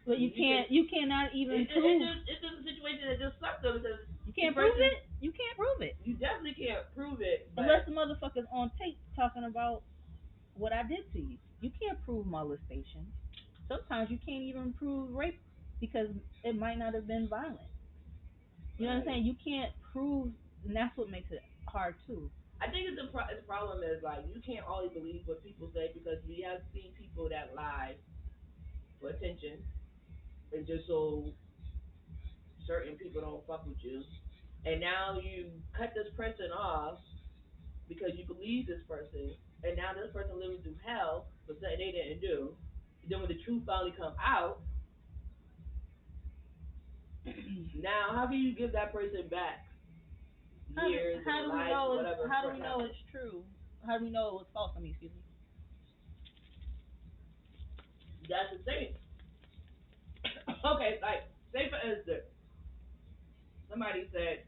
But You, you can. you cannot even prove. It's just a situation that just sucks though because You this can't prove person, it. You can't prove it you definitely can't prove it, unless but the motherfucker's on tape talking about what I did to you. You can't prove molestation. Sometimes you can't even prove rape because it might not have been violent. You know what I'm right. saying? You can't prove, and that's what makes it hard too. I think the problem is like you can't always believe what people say because we have seen people that lie for attention and just so certain people don't fuck with you, and now you cut this person off because you believe this person, and now this person living through hell for something they didn't do. Then when the truth finally come out, now how can you give that person back years How and do we life or know whatever how do we know happened? it's true? How do we know it was false? I mean, excuse me. That's the thing. Okay, like say for instance, somebody said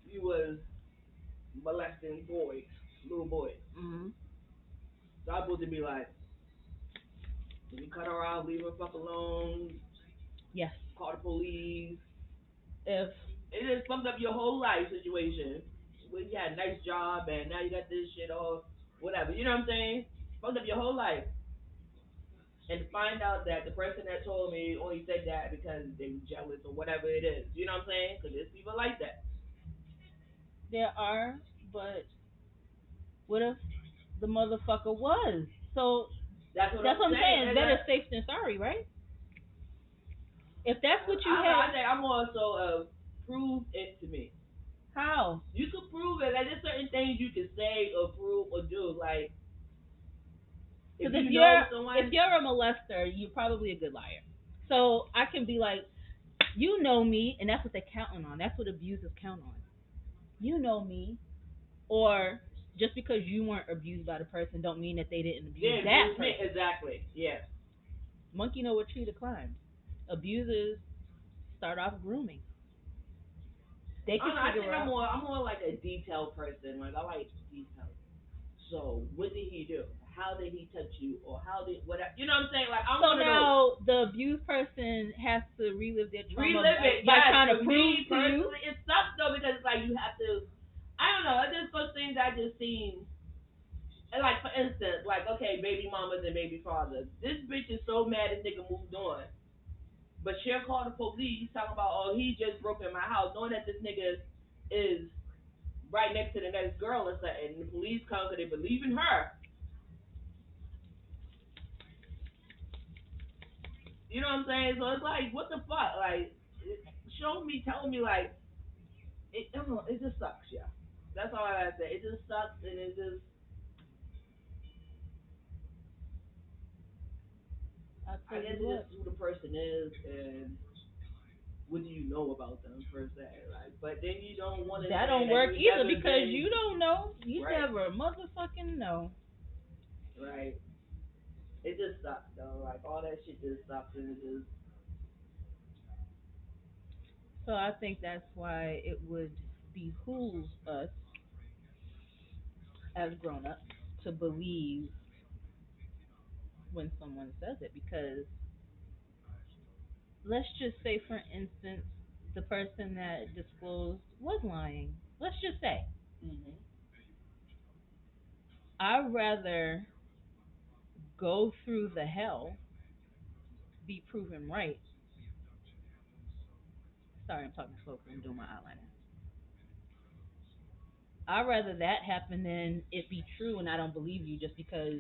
you was molesting boys, little boys. Mm-hmm. So I'm supposed to be like, can you cut her off, leave her fuck alone, Yes. call the police? If It just fucked up your whole life situation. Where you had a nice job and now you got this shit or whatever. You know what I'm saying? Fucked up your whole life. And to find out that the person that told me only said that because they were jealous or whatever it is. You know what I'm saying? Because there's people like that. there are, but what if the motherfucker was? So That's what that's I'm what I'm saying. saying. And Better safe than sorry, right? If that's what I you don't know. had, I think I'm more so prove it to me. how? You can prove it. Like there's certain things you can say or prove or do. Like if Because you know if someone, you're a molester, you're probably a good liar. So I can be like, you know me, and that's what they're counting on. That's what abusers count on. You know me, or just because you weren't abused by the person, don't mean that they didn't abuse they that abuse me person. exactly. Yeah. Monkey know what tree to climb. Abusers start off grooming. They I can don't know. I think figure out. I'm more like a detailed person. Like I like details. So what did he do? How did he touch you? Or how did what? You know what I'm saying? Like I So want to know. now the abused person has to relive their trauma Relive it. by Yes, trying to for prove me to you. personally, it sucks though because it's like you have to. I don't know. It's just those things I just seen. And like for instance, like okay, baby mamas and baby fathers. This bitch is so mad this nigga moved on, but she'll call the police talking about oh he just broke in my house, knowing that this nigga is right next to the next girl and something. And the police come because they believe in her. You know what I'm saying? So it's like what the fuck? Like show me, tell me like it just sucks, yeah. That's all I gotta say. It just sucks, and it just I I tell guess you it's what. just who the person is and what do you know about them per se. Like, but then you don't want to That say don't that work you either never because been you don't know. You right, never motherfucking know. right. It just sucks though. Like all that shit just sucks, and it just So I think that's why it would behoove us as grown ups to believe when someone says it because let's just say for instance the person that disclosed was lying. Let's just say hmm I'd rather go through the hell, be proven right. Sorry, I'm talking slow because I'm doing my eyeliner. I'd rather that happen than it be true and I don't believe you just because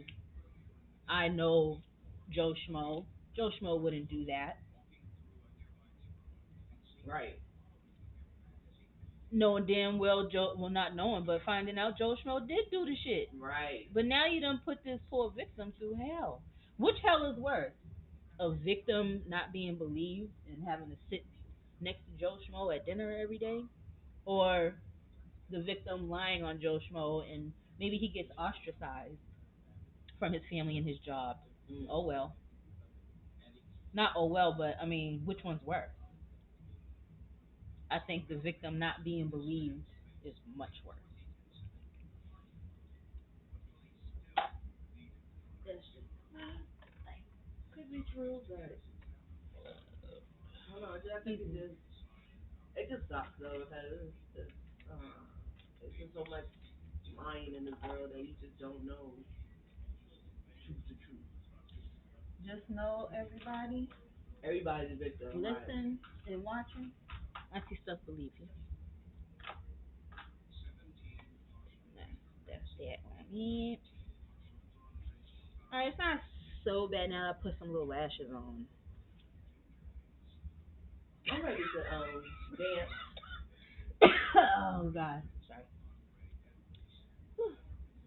I know Joe Schmo. Joe Schmo wouldn't do that. right, Knowing damn well Joe, well not knowing, but finding out Joe Schmo did do the shit. right, But now you done put this poor victim through hell. Which hell is worse? A victim not being believed and having to sit next to Joe Schmo at dinner every day, or the victim lying on Joe Schmo and maybe he gets ostracized from his family and his job. mm. Oh well. Not oh well, but I mean, which one's worse? I think the victim not being believed is much worse. That's just could be true, but I don't know. I think Excuse me. it just sucks though because it's just so much lying in this world that you just don't know truth to truth. Just know everybody, Everybody's a victim, right? listen and watching. Auntie stuff believe you. That's that on it. Alright, it's not so bad now that I put some little lashes on. I'm ready to dance. Oh god. Sorry.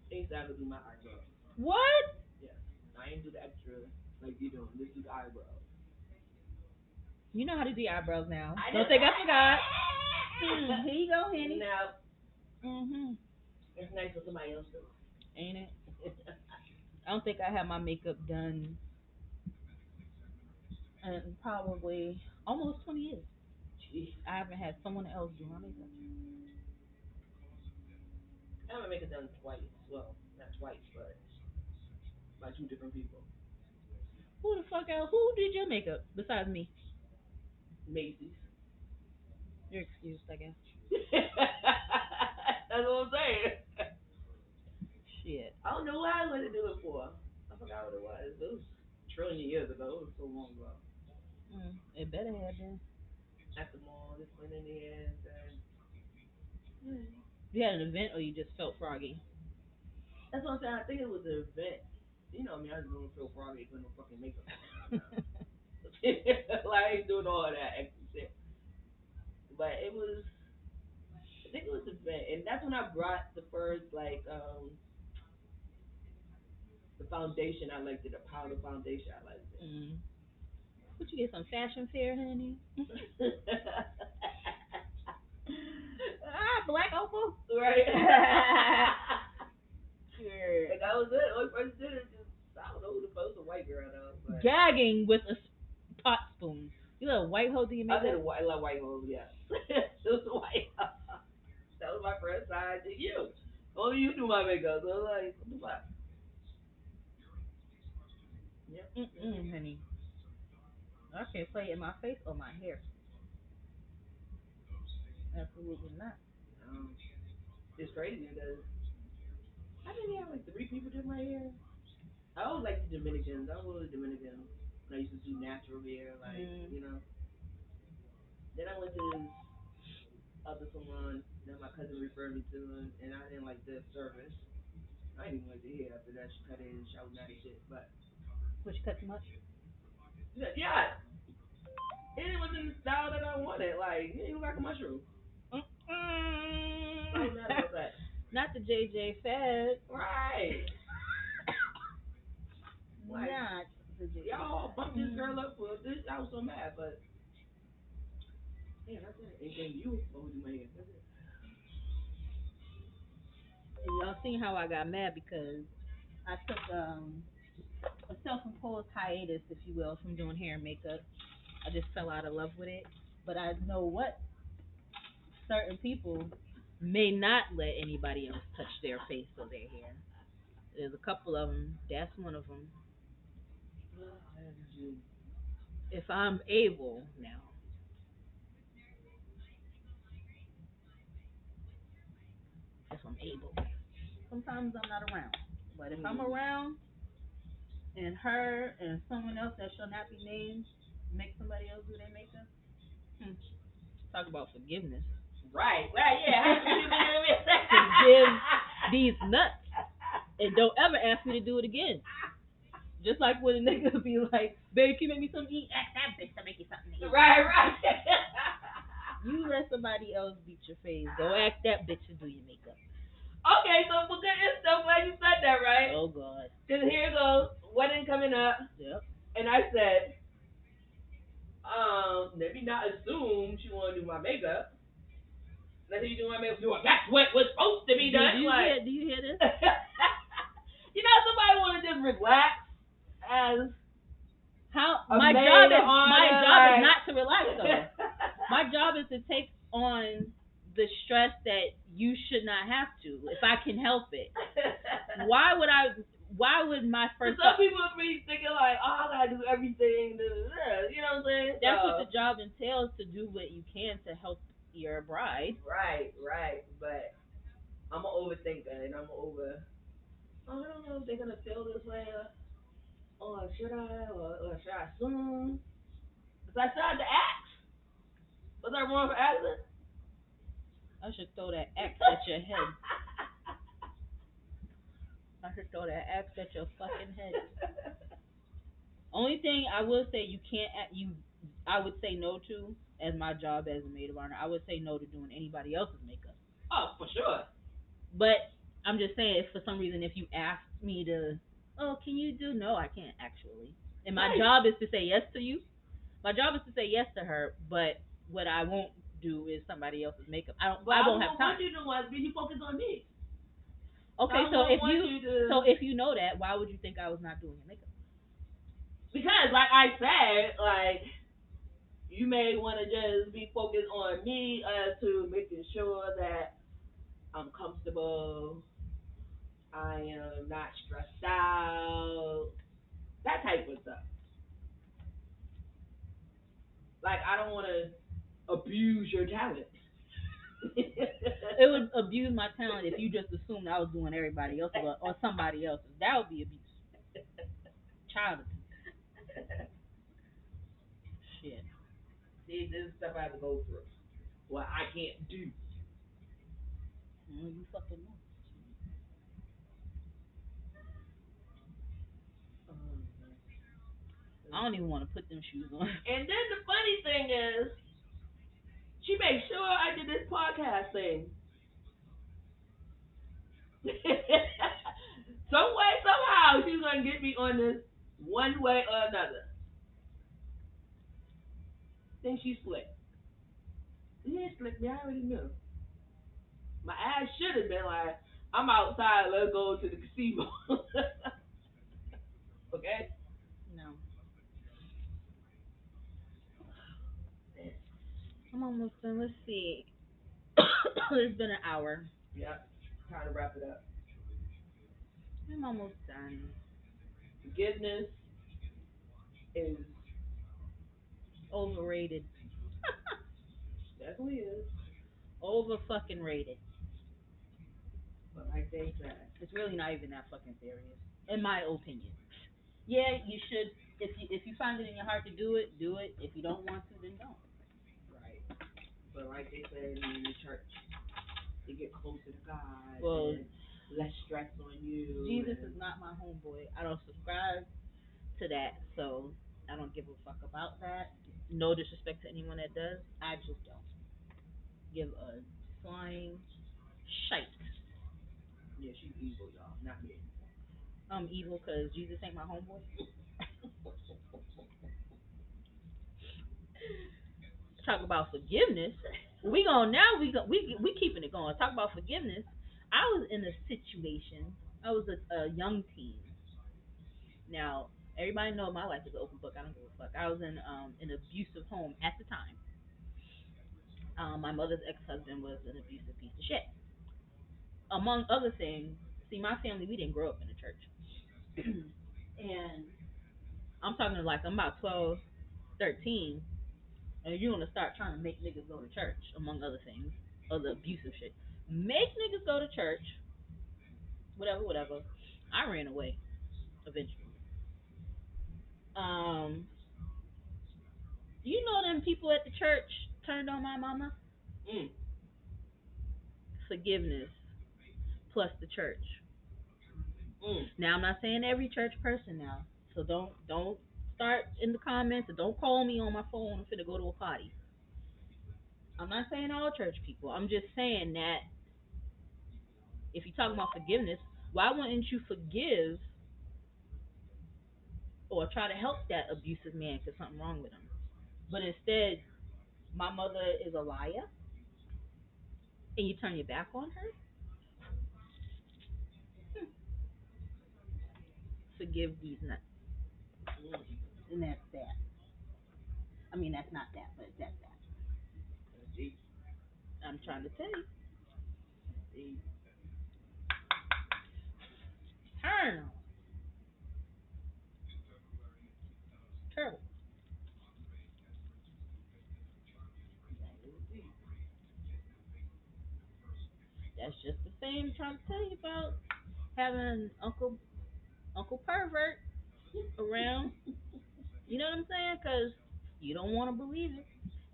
Things I would do my eyebrows. What? Yes. I ain't do the extra like you doing. Just do the eyebrows. You know how to do your eyebrows now. I Don't know. think I forgot. Here you go, Henny. No, Mhm. it's nice for somebody else too. Ain't it? I don't think I had my makeup done in probably almost 20 years. Jeez. I haven't had someone else do my makeup. I'm gonna make it done twice. Well, not twice, but by two different people. Who the fuck else? Who did your makeup besides me? Macy's. You're excused, I guess. That's what I'm saying. Shit. I don't know what I was going to do it for. I forgot what it was. It was a trillion years ago. It was so long ago. It better have been. At the mall, just went in there and said, hmm. You had an event or you just felt froggy? That's what I'm saying. I think it was an event. You know me, I just don't feel froggy putting no fucking makeup on right now. Like, I ain't doing all that extra shit. But it was, I think it was an event. And that's when I brought the first, like, the foundation I liked it, the powder foundation I liked it. mm. Would you get some fashion fair, honey? Black opal. Right. Sure. Like that was it. Only person did it just I don't know who the first a white girl though, but Gagging with a pot spoon. You let a white hoe do your I did makeup? I love white hoes, yeah. It was a white hoe. That was my first time to you. Only you do my makeup. So like, what the fuck? Yep. Honey. I can't play it in my face or my hair. Absolutely not. Um, it's crazy because I didn't have like three people do my hair. I always like the Dominicans. I was Dominican when I used to do natural hair, like Mm. you know. Then I went to this other salon that my cousin referred me to, and I didn't like the service. I didn't even like the hair after that. She cut it and shouted mad as shit. But Which cut too much? yeah, it was in the style that I wanted. Like, it looked like a mushroom. So I was mad about that. Not the JJ Fed. Right. Like, Not the JJ y'all bumped this Fed. girl up for this. I was so mad, but yeah, that's it. And then you always do my hair. That's it. And y'all seen how I got mad because I took a self-imposed hiatus, if you will, from doing hair and makeup. I just fell out of love with it. But I know what certain people may not let anybody else touch their face or their hair. There's a couple of them. That's one of them. If I'm able now, if I'm able. Sometimes I'm not around, but if I'm around and her and someone else that shall not be named make somebody else do their makeup, hmm. Talk about forgiveness. Right, right, yeah. How can you Forgive these nuts and don't ever ask me to do it again. Just like when a nigga be like, babe, can you make me something to eat? Ask that bitch to make you something to eat. Right, right. You let somebody else beat your face. Don't ask that bitch to do your makeup. Okay, so for goodness, so glad you said that, right? Oh God. Because here goes, wedding coming up, Yep. and I said, let me not assume she want to do my makeup. Let you do my makeup. Do that's what was supposed to be done. Like, Do you hear this? you know, somebody want to just relax as How a my maid job of is honor, my job is like... not to relax though. My job is to take on the stress that you should not have to if I can help it. Why would I? Why would my first? Some people be thinking like, oh, I gotta do everything. You know what I'm saying? That's what the job entails, to do what you can to help your bride. Right, right. But I'm an overthinker, and I'm over. Oh, I don't know if they're gonna feel this way, or should I, or should I assume? So I started to ask. Was I wrong for asking? I should throw that axe at your head. I should throw that axe at your fucking head. Only thing I will say you can't you I would say no to as my job as a maid of honor. I would say no to doing anybody else's makeup. Oh, for sure. But I'm just saying, if for some reason if you ask me to, oh, can you do? No, I can't actually. And my Right. job is to say yes to you. My job is to say yes to her. But what I won't do is somebody else's makeup. But I won't have time. What you do was you focus on me. Okay, so if you know that, why would you think I was not doing your makeup? Because like I said, like you may want to just be focused on me as to making sure that I'm comfortable, I am not stressed out, that type of stuff. Like I don't want to abuse your talent. It would abuse my talent if you just assumed I was doing everybody else's or somebody else's. That would be abuse. Child abuse. Shit. See, this is stuff I have to go through. What I can't do. You fucking know. Um, I don't even want to put them shoes on. And then the funny thing is, she made sure I did this podcast thing. Some way, somehow, she's gonna get me on this one way or another. Then she slick. You ain't slick me, I already knew. My ass should have been like, I'm outside, let's go to the casino. Okay? No. I'm almost done. Let's see. It's been an hour. Yeah. kind of wrap it up. I'm almost done. Forgiveness is Overrated. definitely is, Over fucking rated. but like they said, It's really not even that fucking serious, in my opinion. Yeah, you should. If you find it in your heart to do it, do it. If you don't want to, then don't. right? But like they said in the church, you get closer to God Well, and less stress on you. Jesus And is not my homeboy. I don't subscribe to that, so I don't give a fuck about that. No disrespect to anyone that does. I just don't give a flying shite. yeah, she's evil, y'all, not me. I'm evil because Jesus ain't my homeboy. Talk about forgiveness. We going now. We keeping it going. Talk about forgiveness. I was in a situation. I was a young teen. Now everybody know my life is an open book. I don't give a fuck. I was in an abusive home at the time. My mother's ex husband was an abusive piece of shit. Among other things, see my family we didn't grow up in the church, and I'm talking like I'm about 12, 13, and you're gonna start trying to make niggas go to church, among other things, other abusive shit. Make niggas go to church, whatever, whatever. I ran away eventually. Um, you know them people at the church turned on my mama. Mm, Forgiveness plus the church. mm. Now I'm not saying every church person now, so don't start in the comments or don't call me on my phone. I'm finna go to a party. I'm not saying all church people. I'm just saying that if you're talking about forgiveness, why wouldn't you forgive or try to help that abusive man because something wrong with him? But instead, my mother is a liar, and you turn your back on her. Hmm. Forgive these nuts, and that's that. I mean, that's not that, but that's that. That's deep. I'm trying to tell you, Deep. turn terrible. That is deep. That's just the same trying to tell you about having Uncle Pervert around. You know what I'm saying? Because you don't want to believe it.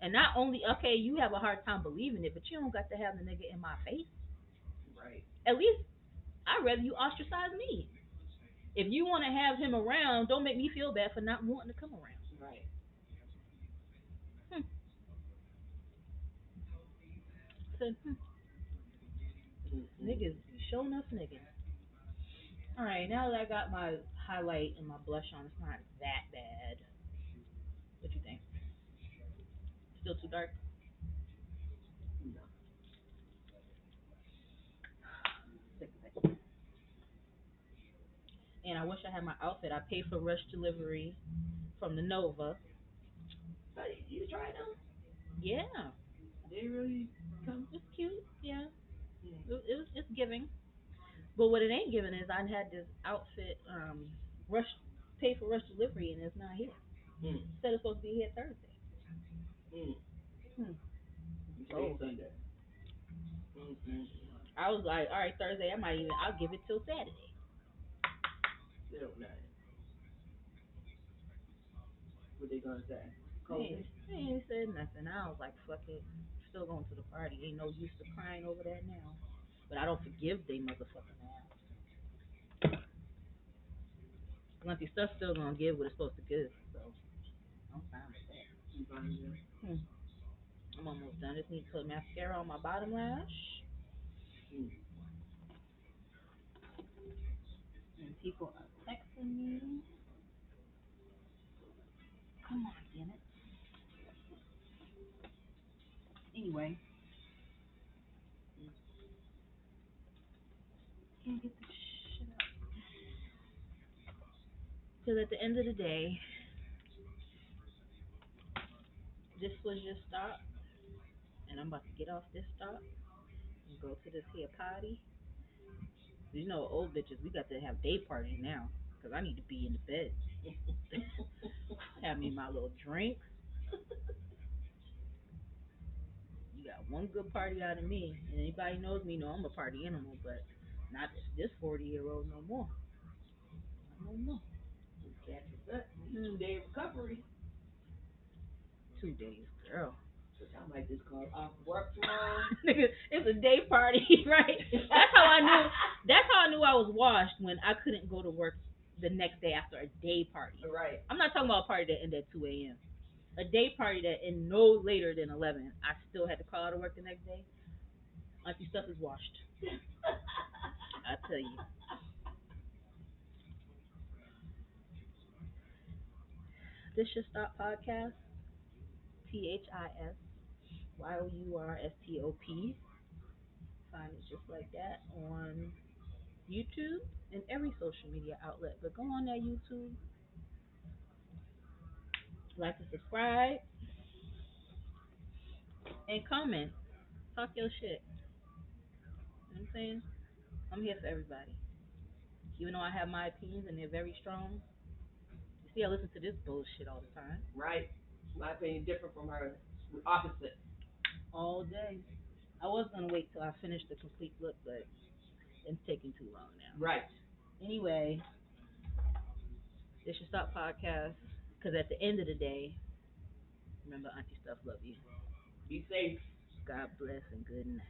And not only, okay, you have a hard time believing it, but you don't got to have the nigga in my face. Right. At least I'd rather you ostracize me. If you want to have him around, don't make me feel bad for not wanting to come around. Right. Hmm. So, Mm-mm. niggas be showing us niggas. All right, now that I got my highlight and my blush on, it's not that bad. What you think? Still too dark? No. Sick of it. And I wish I had my outfit. I paid for rush delivery from the Nova. Hey, you try them? Yeah, They really come. it's cute. Yeah, Mm. it's giving. But what it ain't giving is I had this outfit rush paid for rush delivery and it's not here. Mm. Said it's supposed to be here Thursday. Mm. Hmm. Today's Oh, Sunday. Mm-mm. I was like, all right, Thursday. I'll give it till Saturday. Still nothing. What they gonna say? Man, COVID? they ain't said nothing. I was like, fuck it. Still going to the party. Ain't no use to crying over that now. But I don't forgive they motherfucking ass. Auntie stuff still gonna give what it's supposed to give. So I'm fine with that. You find them? Hmm. I'm almost done. Just need to put mascara on my bottom lash. Mm. And people are texting me. Come on, damn it. Anyway, can't get this shit up. Because at the end of the day, this was your stop, and I'm about to get off this stop and go to this here party. You know, old bitches, we got to have day parties now because I need to be in the bed. Have me my little drinks. You got one good party out of me, and anybody knows me know I'm a party animal, but not this 40-year-old no more. Not no more. Catch a 2 day recovery. 2 days, girl. So I might just call off work tomorrow. Nigga, it's a day party, right? That's how I knew. That's how I knew I was washed when I couldn't go to work the next day after a day party. Right. I'm not talking about a party that ended at 2 a.m. A day party that ended no later than 11. I still had to call out of work the next day. Auntie stuff is washed. I tell you. This should stop podcast. THISYOURSTOP. Find it just like that on YouTube and every social media outlet. But go on that YouTube, like and subscribe, and comment. Talk your shit. You know what I'm saying? I'm here for everybody. Even though I have my opinions and they're very strong, you see, I listen to this bullshit all the time. Right. My opinion different from her. Opposite. All day. I was gonna wait till I finished the complete look, but it's taking too long now. Right. Anyway, this should stop podcast because at the end of the day, remember, Auntie Stuff love you. Be safe. God bless and good night.